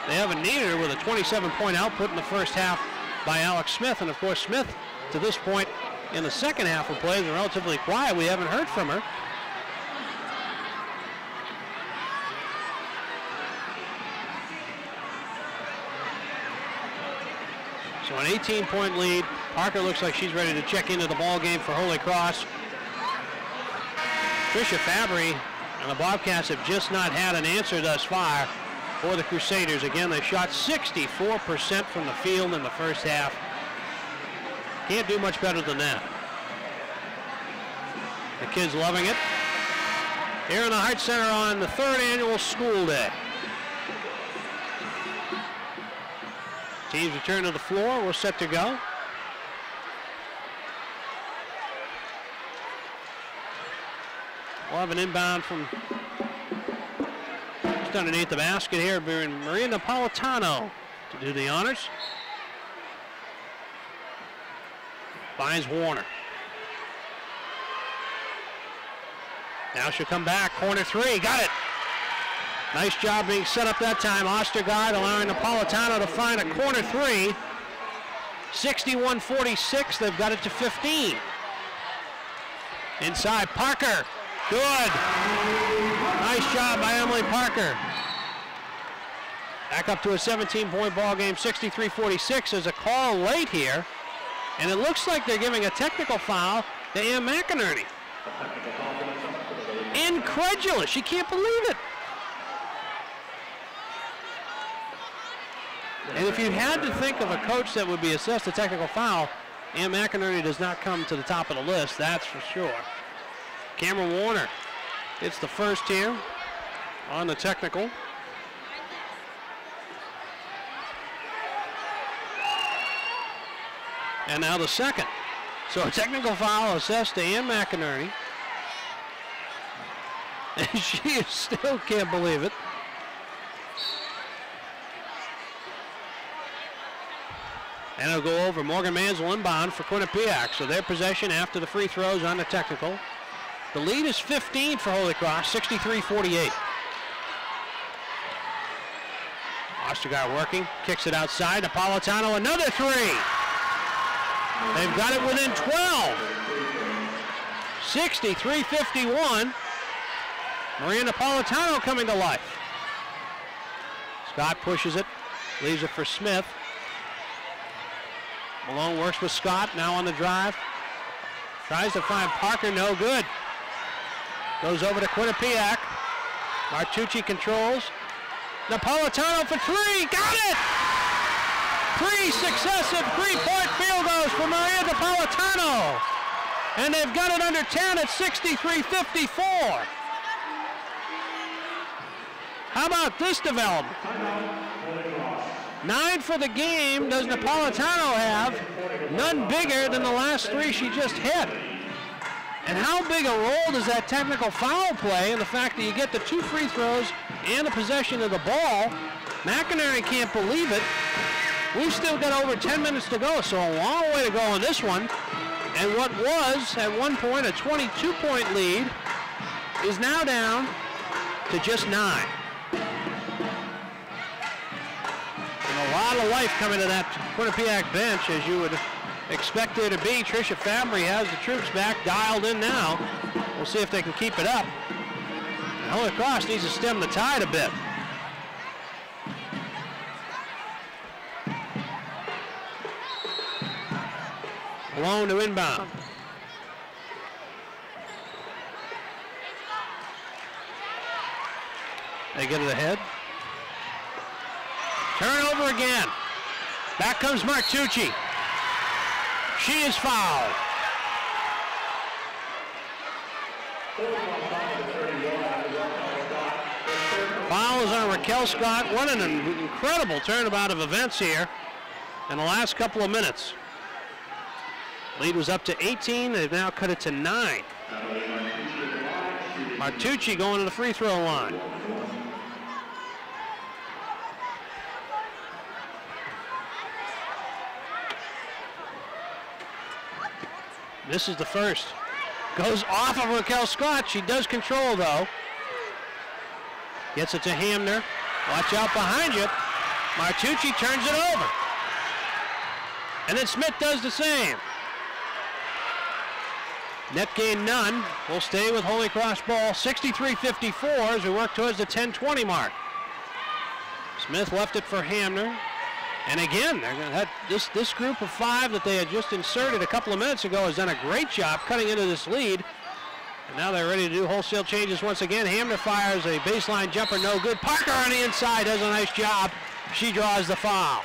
they haven't needed her with a 27-point output in the first half by Alex Smith. And of course, Smith, to this point in the second half of play, is relatively quiet. We haven't heard from her. So an 18-point lead. Parker looks like she's ready to check into the ball game for Holy Cross. Tricia Fabry and the Bobcats have just not had an answer thus far. for the Crusaders. Again, they shot 64% from the field in the first half. Can't do much better than that. The kids loving it. Here in the Heights Center on the 3rd annual school day. Teams return to the floor. We're set to go. We'll have an inbound from just underneath the basket here. Maria Napolitano to do the honors. Finds Warner. Now she'll come back. Corner 3. Got it. Nice job being set up that time. Ostergaard allowing Napolitano to find a corner 3. 61-46. They've got it to 15. Inside Parker. Good. Nice job by Emily Parker. Back up to a 17-point ball game. 63-46. There's a call late here. And it looks like they're giving a technical foul to Ann McInerney. Incredulous. She can't believe it. And if you had to think of a coach that would be assessed a technical foul, Ann McInerney does not come to the top of the list, that's for sure. Cameron Warner hits the first here on the technical. And now the second. So a technical foul assessed to Ann McInerney. And she still can't believe it. And it'll go over. Morgan Mansell inbound for Quinnipiac. So their possession after the free throws on the technical. The lead is 15 for Holy Cross, 63-48. Ostergaard working, kicks it outside. Napolitano, another 3. They've got it within 12. 63-51. Maria Napolitano coming to life. Scott pushes it, leaves it for Smith. Malone works with Scott, now on the drive. Tries to find Parker, no good. Goes over to Quinnipiac. Martucci controls. Napolitano for 3, got it! 3 successive 3-point field goals for Maria Napolitano. And they've got it under 10 at 63-54. How about this development? 9 for the game does Napolitano have, none bigger than the last 3 she just hit. And how big a role does that technical foul play in the fact that you get the 2 free throws and the possession of the ball? McInerney can't believe it. We've still got over 10 minutes to go, so a long way to go in this one. And what was, at one point, a 22-point lead is now down to just 9. And a lot of life coming to that Quinnipiac bench, as you would expect there to be. Tricia Fabry has the troops back, dialed in now. We'll see if they can keep it up. Holy Cross needs to stem the tide a bit. Malone to inbound. They get it ahead. Turnover again. Back comes Martucci. She is fouled. Foul is on Raquel Scott. What an incredible turnabout of events here in the last couple of minutes. Lead was up to 18. They've now cut it to 9. Martucci going to the free throw line. This is the first. Goes off of Raquel Scott. She does control, though. Gets it to Hamner. Watch out behind you. Martucci turns it over. And then Smith does the same. Net gain none. We'll stay with Holy Cross ball. 63-54 as we work towards the 10-20 mark. Smith left it for Hamner. And again, they're going to have this group of 5 that they had just inserted a couple of minutes ago has done a great job cutting into this lead. And now they're ready to do wholesale changes once again. Hamner fires a baseline jumper, no good. Parker on the inside does a nice job. She draws the foul.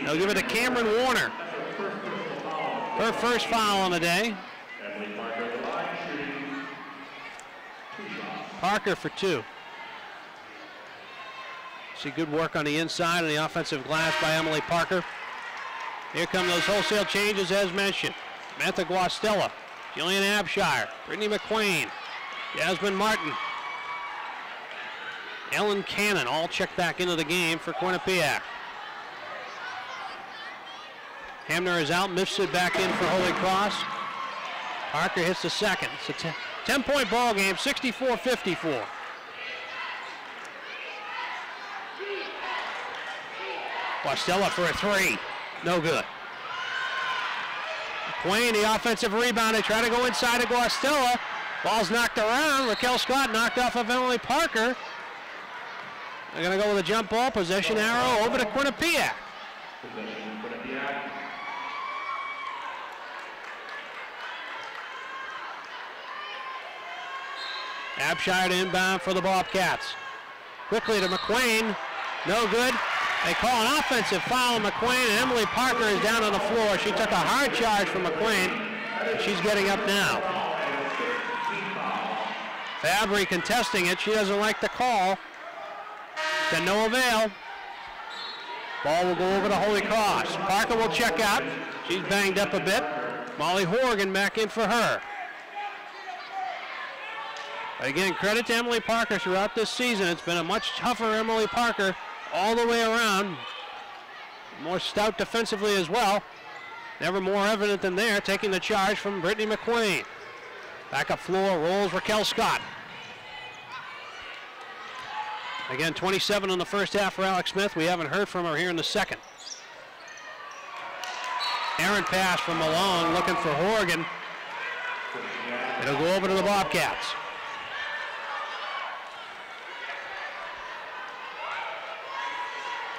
They'll give it to Cameron Warner. Her first foul on the day. Parker for 2. See good work on the inside on the offensive glass by Emily Parker. Here come those wholesale changes as mentioned. Samantha Guastella, Jillian Abshire, Brittany McQueen, Jasmine Martin, Ellen Cannon all checked back into the game for Quinnipiac. Hamner is out, Mifsud back in for Holy Cross. Parker hits the second. It's a 10-point ball game, 64-54. Guastella for a 3, no good. McQueen, the offensive rebound. They try to go inside of Guastella. Ball's knocked around. Raquel Scott knocked off of Emily Parker. They're going to go with a jump ball. Possession arrow over to Quinnipiac. Abshire to inbound for the Bobcats. Quickly to McQueen. No good. They call an offensive foul on McQueen, and Emily Parker is down on the floor. She took a hard charge from McQueen, and she's getting up now. Fabry contesting it. She doesn't like the call. To no avail. Ball will go over to Holy Cross. Parker will check out. She's banged up a bit. Molly Horgan back in for her. Again, credit to Emily Parker throughout this season. It's been a much tougher Emily Parker all the way around. More stout defensively as well. Never more evident than there, taking the charge from Brittany McQueen. Back up floor, rolls Raquel Scott. Again, 27 in the first half for Alex Smith. We haven't heard from her here in the second. Errant pass from Malone, looking for Horgan. It'll go over to the Bobcats.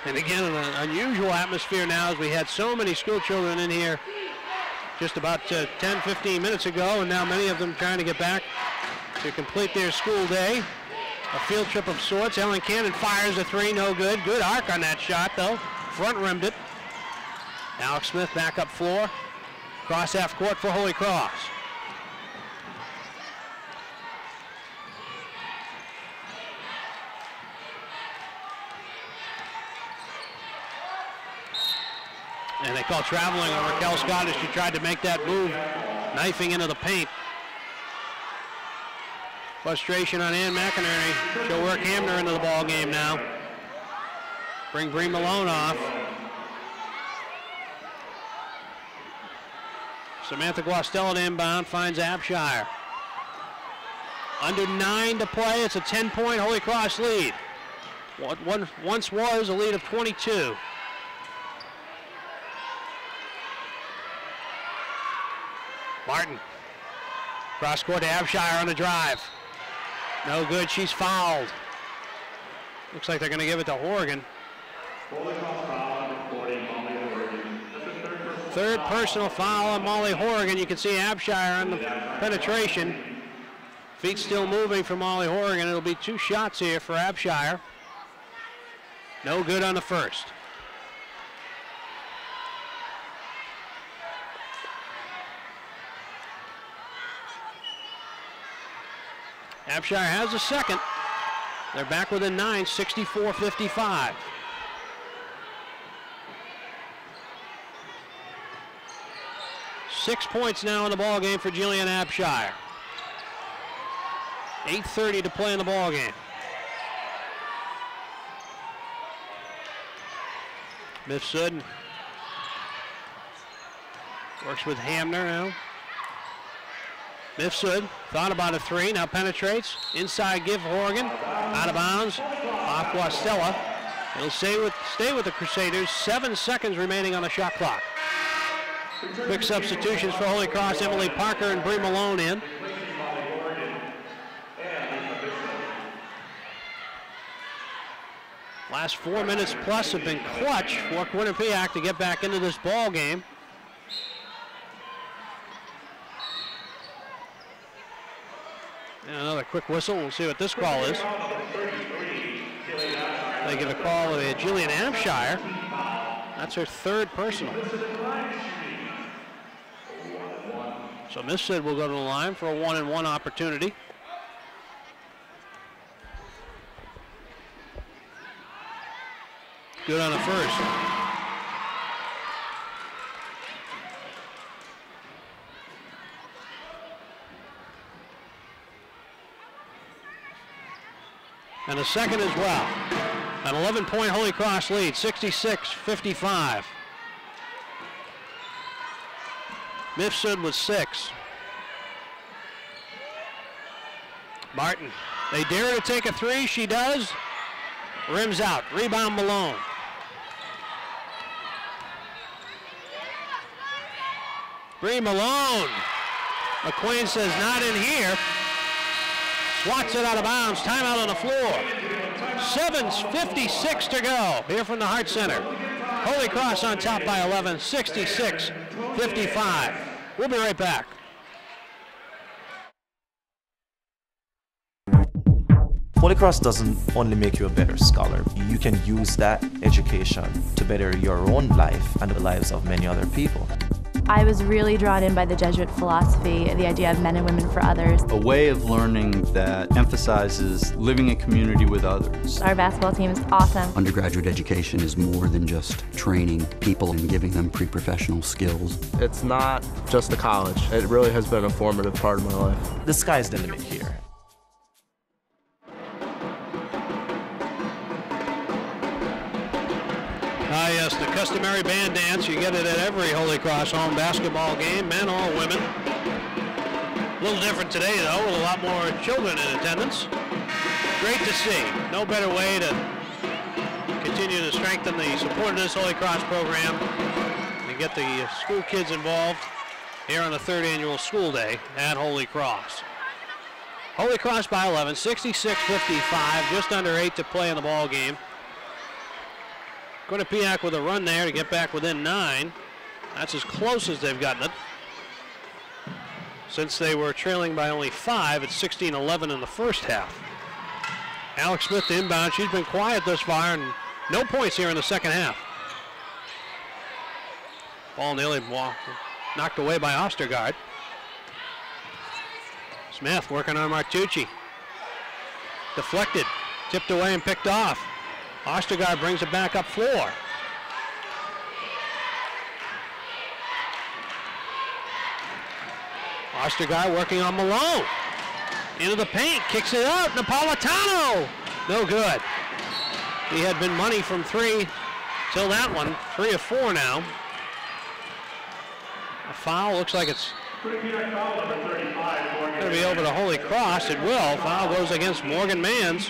And again, an unusual atmosphere now as we had so many school children in here just about 10, 15 minutes ago, and now many of them trying to get back to complete their school day. A field trip of sorts. Ellen Cannon fires a 3, no good. Good arc on that shot, though. Front rimmed it. Alex Smith back up floor. Cross half court for Holy Cross. And they call traveling on Raquel Scott as she tried to make that move, knifing into the paint. Frustration on Ann McInerney. She'll work Hamner into the ball game now. Bring Bree Malone off. Samantha Guastella to inbound, finds Abshire. Under 9 to play, it's a 10-point Holy Cross lead. What once was a lead of 22. Martin, cross court to Abshire on the drive. No good, she's fouled. Looks like they're going to give it to Horgan. Third personal foul on Molly Horgan. You can see Abshire on the penetration. Feet still moving for Molly Horgan. It'll be 2 shots here for Abshire. No good on the first. Abshire has a second. They're back within 9, 64-55. Six points now in the ball game for Jillian Abshire. 8:30 to play in the ball game. Mifsud works with Hamner now. Mifsud thought about a 3, now penetrates. Inside give Horgan, out of bounds, off Guastella. It'll stay with the Crusaders. 7 seconds remaining on the shot clock. Quick substitutions for Holy Cross. Emily Parker and Bree Malone in. Last 4 minutes plus have been clutch for Quinnipiac to get back into this ball game. quick whistle. We'll see what this call is. They give a call to Jillian Hampshire. That's her third personal. So Mifsud will go to the line for a 1-and-1 opportunity. Good on the first. And a second as well. An 11-point Holy Cross lead, 66-55. Mifsud with 6. Martin, they dare her to take a 3, she does. Rims out, rebound Malone. Bree Malone. McQueen says not in here. Swats it out of bounds, timeout on the floor. 7:56 to go here from the Hart Center. Holy Cross on top by 11, 66-55. We'll be right back. Holy Cross doesn't only make you a better scholar. You can use that education to better your own life and the lives of many other people. I was really drawn in by the Jesuit philosophy, the idea of men and women for others. A way of learning that emphasizes living in community with others. Our basketball team is awesome. Undergraduate education is more than just training people and giving them pre-professional skills. It's not just a college. It really has been a formative part of my life. The sky's the limit here. Yes, the customary band dance. You get it at every Holy Cross home basketball game, men or women. A little different today, though, with a lot more children in attendance. Great to see. No better way to continue to strengthen the support of this Holy Cross program and get the school kids involved here on the 3rd annual school day at Holy Cross. Holy Cross by 11, 66-55, just under 8 to play in the ball game. Quinnipiac with a run there to get back within 9. That's as close as they've gotten it. Since they were trailing by only 5 at 16-11 in the first half. Alex Smith to inbound. She's been quiet thus far and no points here in the second half. Ball nearly knocked away by Ostergaard. Smith working on Martucci. Deflected, tipped away and picked off. Ostergaard brings it back up floor. Ostergaard working on Malone. Into the paint, kicks it out, Napolitano! No good. He had been money from 3 till that one, 3 of 4 now. A foul, looks like it's going to be over to Holy Cross. It will. Foul goes against Morgan Manns.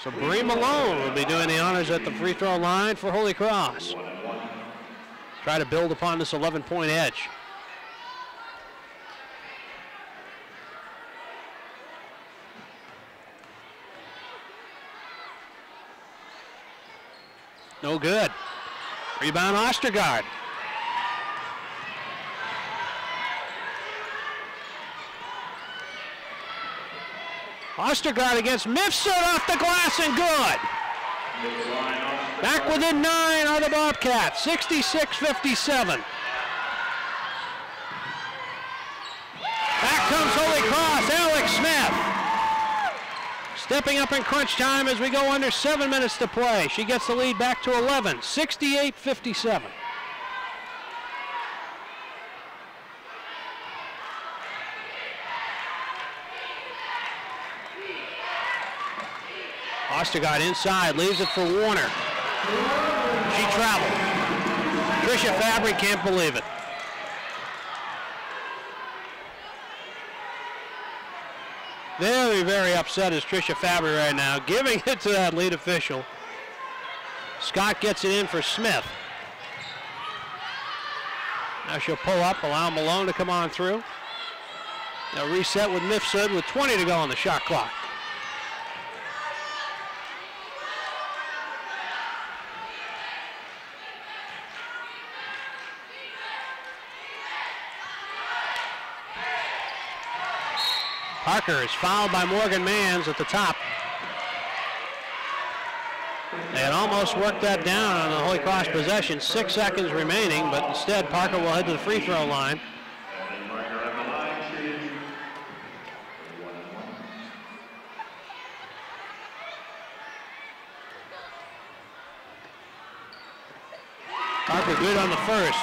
So Bree Malone will be doing the honors at the free throw line for Holy Cross. Try to build upon this 11-point edge. No good. Rebound Ostergaard. Ostergaard against Mifsud off the glass and good. Back within 9 are the Bobcats, 66-57. Back comes Holy Cross, Alex Smith. Stepping up in crunch time as we go under 7 minutes to play. She gets the lead back to 11, 68-57. Ostergaard inside, leaves it for Warner. She traveled. Tricia Fabry can't believe it. Very, very upset is Tricia Fabry right now, giving it to that lead official. Scott gets it in for Smith. Now she'll pull up, allow Malone to come on through. They'll reset with Mifsud with 20 to go on the shot clock. Parker is fouled by Morgan Manns at the top. They had almost worked that down on the Holy Cross possession. 6 seconds remaining, but instead Parker will head to the free throw line. Parker good on the first.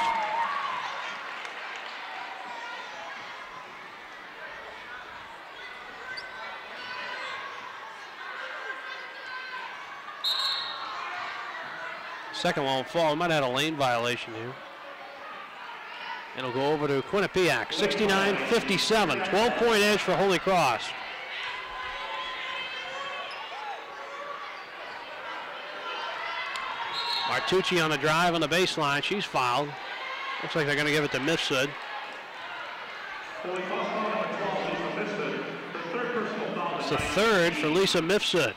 Second won't fall. Might have had a lane violation here. It'll go over to Quinnipiac. 69-57. 12-point edge for Holy Cross. Martucci on the drive on the baseline. She's fouled. Looks like they're going to give it to Mifsud. It's the third for Lisa Mifsud.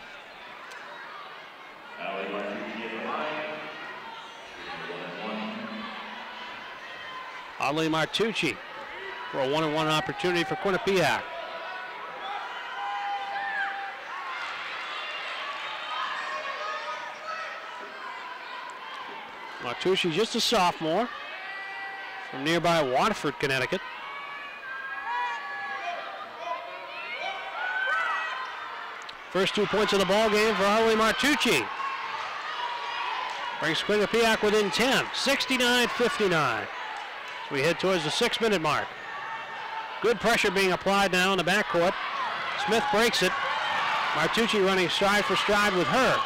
Audley Martucci for a 1-on-1 opportunity for Quinnipiac. Martucci, just a sophomore from nearby Waterford, Connecticut. First 2 points of the ball game for Audley Martucci. Brings Quinnipiac within 10, 69-59. We head towards the 6-minute mark. Good pressure being applied now in the backcourt. Smith breaks it. Martucci running stride for stride with her.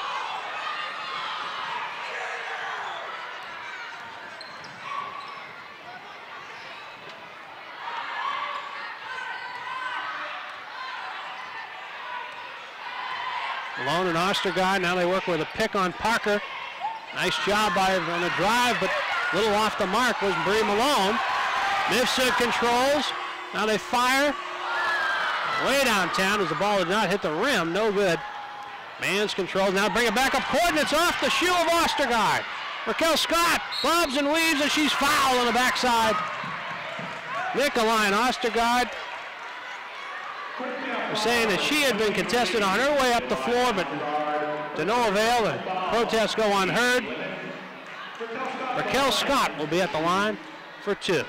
Malone and Ostergaard, now they work with a pick on Parker. Nice job by her on the drive, but a little off the mark was Bree Malone. Mifsud controls. Now they fire. Way downtown as the ball did not hit the rim. No good. Manns controls. Now bring it back up court, and it's off the shoe of Ostergaard. Raquel Scott bobs and weaves, and she's fouled on the backside. Nicolai Ostergaard was saying that she had been contested on her way up the floor, but to no avail. The protests go unheard. Raquel Scott will be at the line for 2.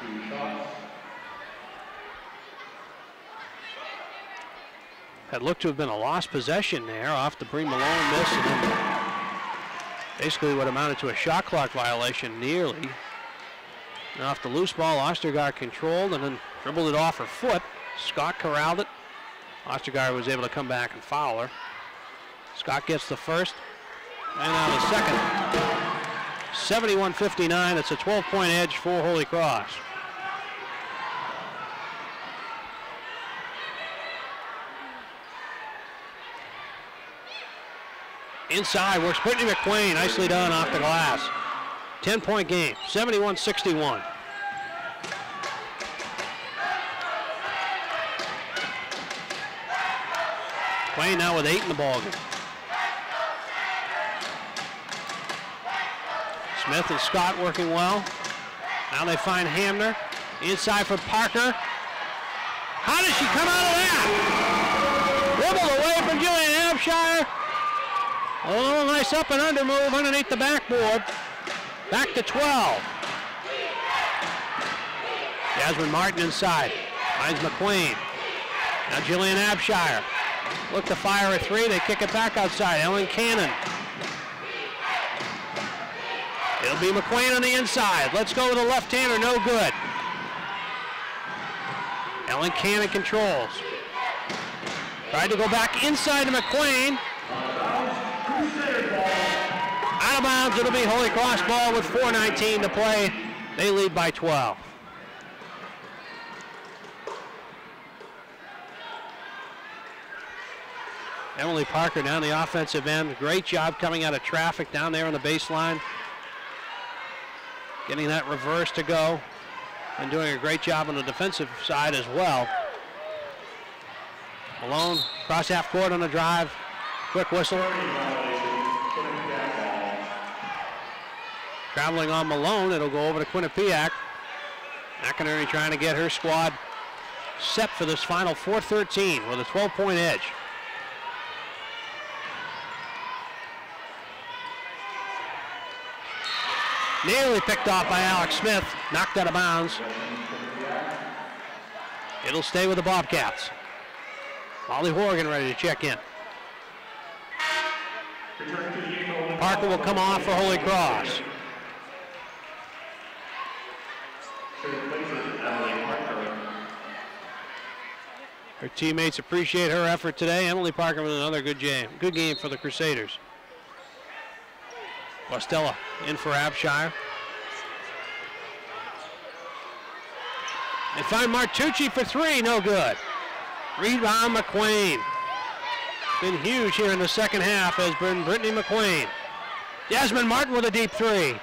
Had looked to have been a lost possession there off the Bree Malone miss, and then basically what amounted to a shot clock violation nearly. And off the loose ball, Ostergaard controlled and then dribbled it off her foot. Scott corralled it. Ostergaard was able to come back and foul her. Scott gets the first and now the second. 71-59, it's a 12-point edge for Holy Cross. Inside works Brittany McQueen, nicely done off the glass. 10-point game, 71-61. McQueen now with 8 in the ballgame. Smith and Scott working well. Now they find Hamner. Inside for Parker. How does she come out of that? Dribbled away from Julian Hampshire. A little nice up and under move underneath the backboard. Back to 12. Jasmine Martin inside. Finds McQueen. Now Jillian Abshire. Look to fire a 3. They kick it back outside. Ellen Cannon. It'll be McQueen on the inside. Let's go with a left-hander, no good. Ellen Cannon controls. Tried to go back inside to McQueen. Out of bounds, it'll be Holy Cross ball with 4:19 to play. They lead by 12. Emily Parker down the offensive end. Great job coming out of traffic down there on the baseline. Getting that reverse to go and doing a great job on the defensive side as well. Malone cross half court on the drive. Quick whistle. Traveling on Malone, it'll go over to Quinnipiac. McInerney trying to get her squad set for this final 4-13 with a 12-point edge. Nearly picked off by Alex Smith, knocked out of bounds. It'll stay with the Bobcats. Molly Horgan ready to check in. Parker will come off for Holy Cross. Her teammates appreciate her effort today. Emily Parker with another good game. Good game for the Crusaders. Guastella in for Abshire. They find Martucci for three, no good. Rebound McQueen. Been huge here in the second half has been Brittany McQueen. Jasmine Martin with a deep three.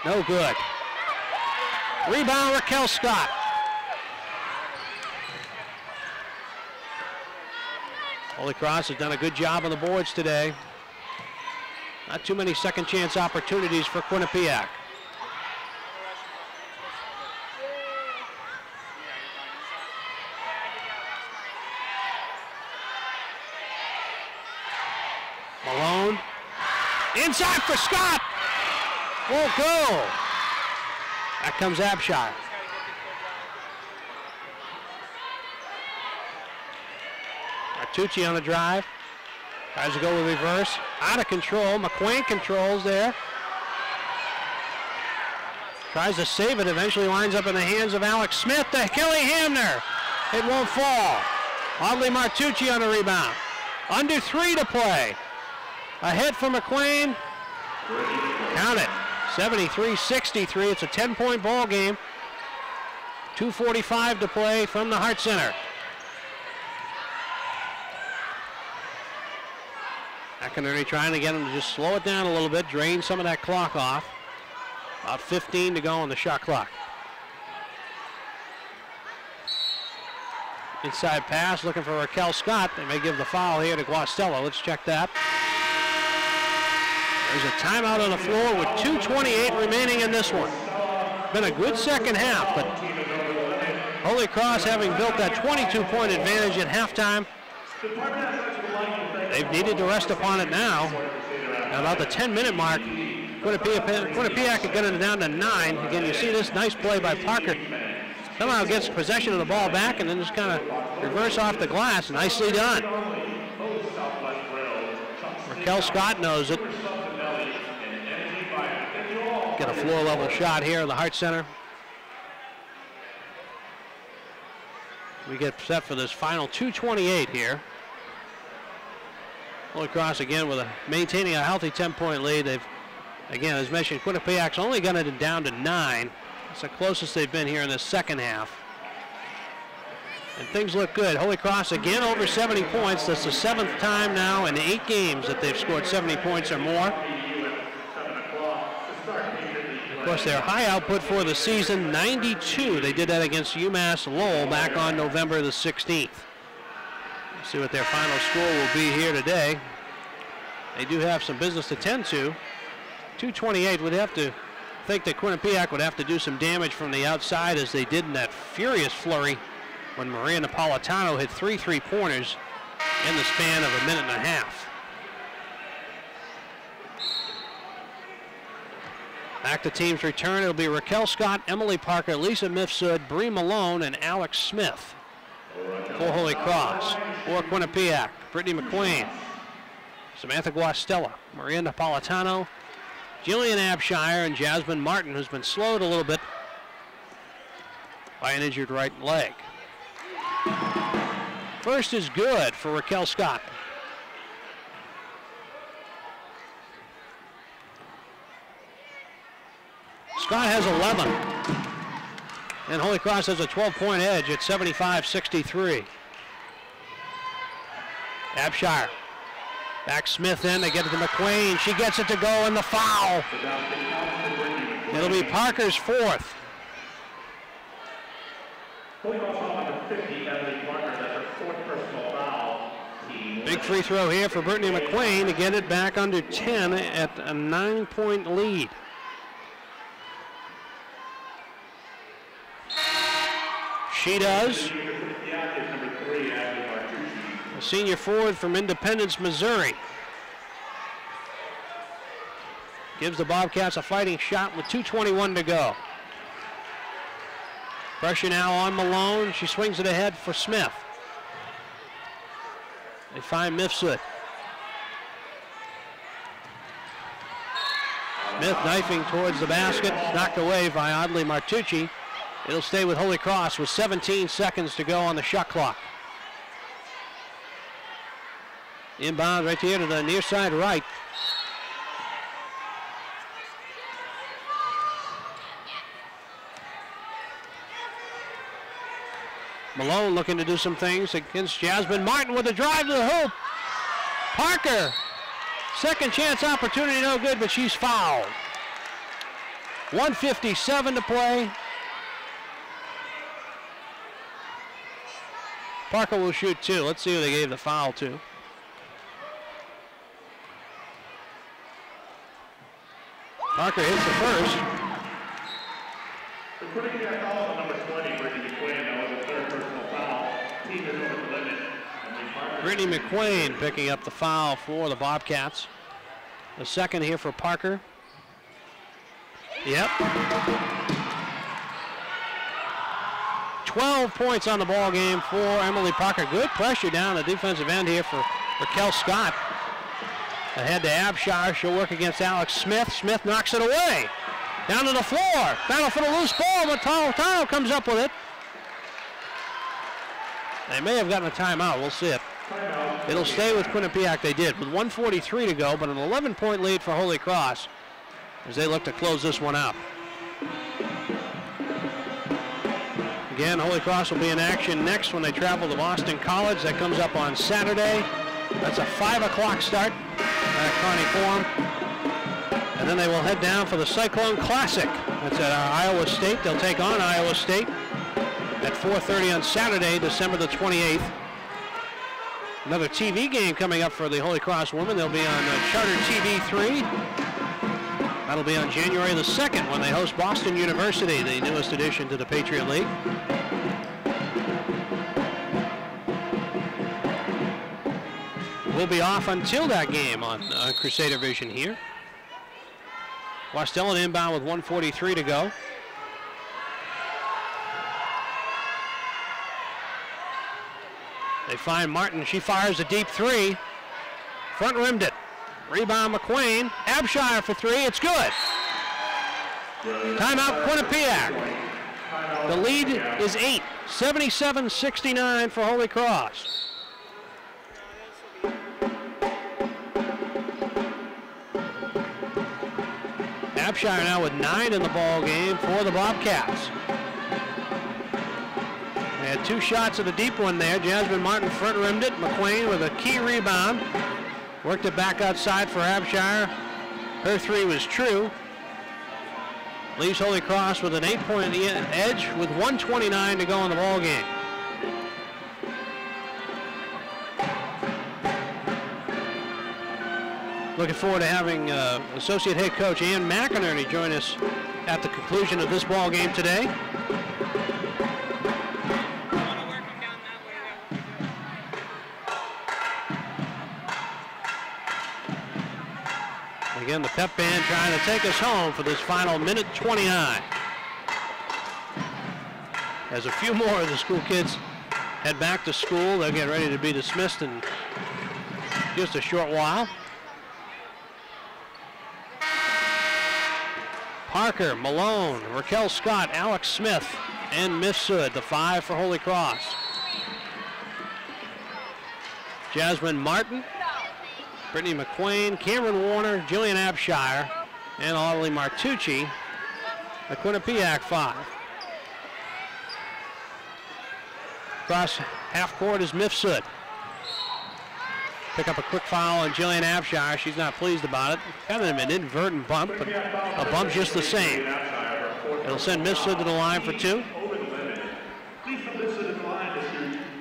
No good. Rebound Raquel Scott. Holy Cross has done a good job on the boards today. Not too many second chance opportunities for Quinnipiac. Malone. Inside for Scott. Won't go. That comes Abshire. Martucci on the drive. Tries to go with reverse. Out of control. McQueen controls there. Tries to save it. Eventually winds up in the hands of Alex Smith to Kelly Hamner. It won't fall. Audley Martucci on the rebound. Under 3 to play. Ahead for McQueen. Count it. 73-63. It's a 10-point ball game. 2:45 to play from the Hart Center. McInerney trying to get him to just slow it down a little bit, drain some of that clock off. About 15 to go on the shot clock. Inside pass, looking for Raquel Scott. They may give the foul here to Guastella. Let's check that. There's a timeout on the floor with 2:28 remaining in this one. Been a good second half, but Holy Cross having built that 22-point advantage at halftime. They've needed to rest upon it now. At about the 10-minute mark, Quinnipiac had gotten it down to 9. Again, you see this nice play by Parker. Somehow gets possession of the ball back and then just kind of reverse off the glass. Nicely done. Raquel Scott knows it. Get a floor-level shot here in the Hart Center. We get set for this final 2:28 here. Holy Cross again with maintaining a healthy 10-point lead. They've, again, as mentioned, Quinnipiac's only got it down to 9. It's the closest they've been here in the second half. And things look good. Holy Cross again over 70 points. That's the 7th time now in 8 games that they've scored 70 points or more. Of course, their high output for the season, 92. They did that against UMass Lowell back on November the 16th. We'll see what their final score will be here today. They do have some business to tend to. 2:28 would have to think that Quinnipiac would have to do some damage from the outside as they did in that furious flurry when Maria Napolitano hit 3 3-pointers in the span of a minute and a half. Back to team's return, it'll be Raquel Scott, Emily Parker, Lisa Mifsud, Bree Malone, and Alex Smith for Holy Cross. For Quinnipiac, Brittany McQueen, Samantha Guastella, Maria Napolitano, Jillian Abshire, and Jasmine Martin, who's been slowed a little bit by an injured right leg. First is good for Raquel Scott. Scott has 11. And Holy Cross has a 12-point edge at 75-63. Abshire. Back Smith in, they get it to McQueen. She gets it to go, and the foul. It'll be Parker's 4th. Big free throw here for Brittany McQueen to get it back under 10 at a 9-point lead. She does. a senior forward from Independence, Missouri. Gives the Bobcats a fighting shot with 2:21 to go. Pressure now on Malone. She swings it ahead for Smith. They find Mifsud. Smith knifing towards the basket, knocked away by Audley Martucci. It'll stay with Holy Cross with 17 seconds to go on the shot clock. Inbound right here to the near side right. Malone looking to do some things against Jasmine Martin with a drive to the hoop. Parker, second chance opportunity, no good, but she's fouled. 1:57 to play. Parker will shoot two. Let's see who they gave the foul to. Parker hits the first. The Quinnipiac call on number 20, Brittany McQueen. That was the third personal foul. Team is over the limit. Brittany McQueen picking up the foul for the Bobcats. The second here for Parker. Yep. 12 points on the ball game for Emily Parker. Good pressure down the defensive end here for Raquel Scott. Ahead to Abshire. She'll work against Alex Smith. Smith knocks it away. Down to the floor. Battle for the loose ball. Mataro comes up with it. They may have gotten a timeout. We'll see it. It'll stay with Quinnipiac. They did with 1:43 to go, but an 11-point lead for Holy Cross as they look to close this one out. Again, Holy Cross will be in action next when they travel to Boston College. That comes up on Saturday. That's a 5 o'clock start at Kearney Forum. And then they will head down for the Cyclone Classic. That's at Iowa State. They'll take on Iowa State at 4:30 on Saturday, December the 28th. Another TV game coming up for the Holy Cross women. They'll be on Charter TV 3. That'll be on January the 2nd when they host Boston University, the newest addition to the Patriot League. We'll be off until that game on Crusader Vision here. Westellen inbound with 1:43 to go. They find Martin. She fires a deep three. Front rimmed it. Rebound McQueen. Abshire for three. It's good. Timeout Quinnipiac. The lead is 8. 77-69 for Holy Cross. Abshire now with 9 in the ball game for the Bobcats. They had 2 shots at a deep one there. Jasmine Martin front rimmed it. McQueen with a key rebound. Worked it back outside for Abshire. Her three was true. Leaves Holy Cross with an 8-point edge with 1:29 to go in the ball game. Looking forward to having Associate Head Coach Ann McInerney join us at the conclusion of this ball game today. Again, the pep band trying to take us home for this final minute 29. As a few more of the school kids head back to school, they'll get ready to be dismissed in just a short while. Parker, Malone, Raquel Scott, Alex Smith, and Mifsud, the 5 for Holy Cross. Jasmine Martin, Brittany McQueen, Cameron Warner, Jillian Abshire, and Audley Martucci, the Quinnipiac 5. Across half court is Mifsud. Pick up a quick foul on Jillian Abshire. She's not pleased about it. Kind of an inadvertent bump, but a bump just the same. It'll send Mifsud to the line for 2.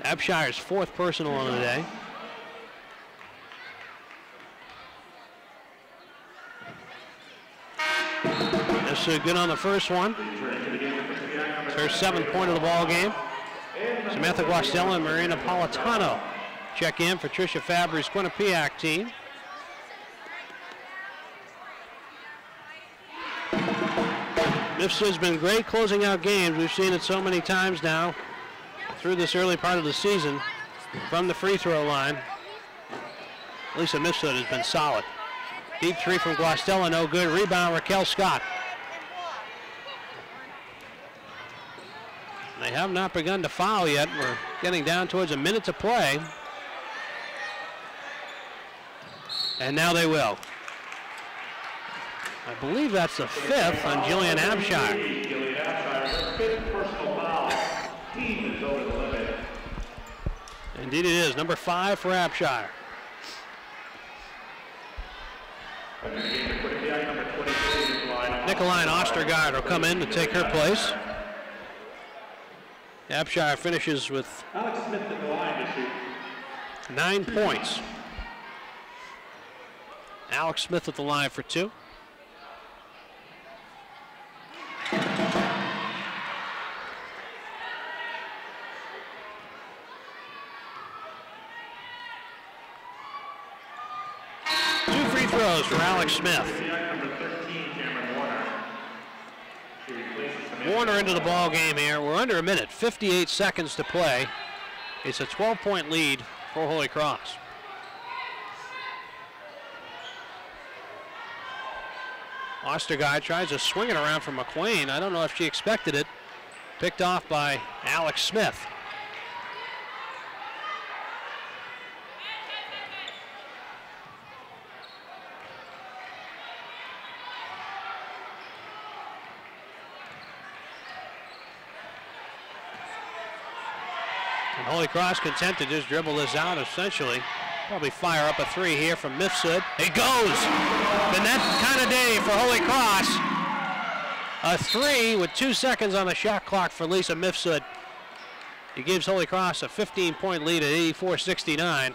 Abshire's 4th personal on the day. Mifsud good on the first one. It's her 7th point of the ball game. Samantha Guastella and Marina Napolitano check in for Tricia Fabry's Quinnipiac team. Mifsud's been great closing out games. We've seen it so many times now through this early part of the season from the free throw line. Lisa Mifsud has been solid. Deep three from Guastella, no good. Rebound, Raquel Scott. They have not begun to foul yet. We're getting down towards a minute to play. And now they will. I believe that's the 5th on Jillian Abshire. Jillian Abshire, her 5th personal foul. Team is over the limit. Indeed it is, number 5 for Abshire. Nicolene Ostergaard will come in to take her place. Abshire finishes with Alex Smith at the line to shoot. 9 points. Alex Smith at the line for 2. Two free throws for Alex Smith. Warner into the ball game here. We're under a minute, 58 seconds to play. It's a 12-point lead for Holy Cross. Ostergaard tries to swing it around for McQueen. I don't know if she expected it. Picked off by Alex Smith. And Holy Cross content to just dribble this out essentially. Probably fire up a 3 here from Mifsud. It goes! The net kind of day for Holy Cross. A 3 with 2 seconds on the shot clock for Lisa Mifsud. He gives Holy Cross a 15-point lead at 84-69.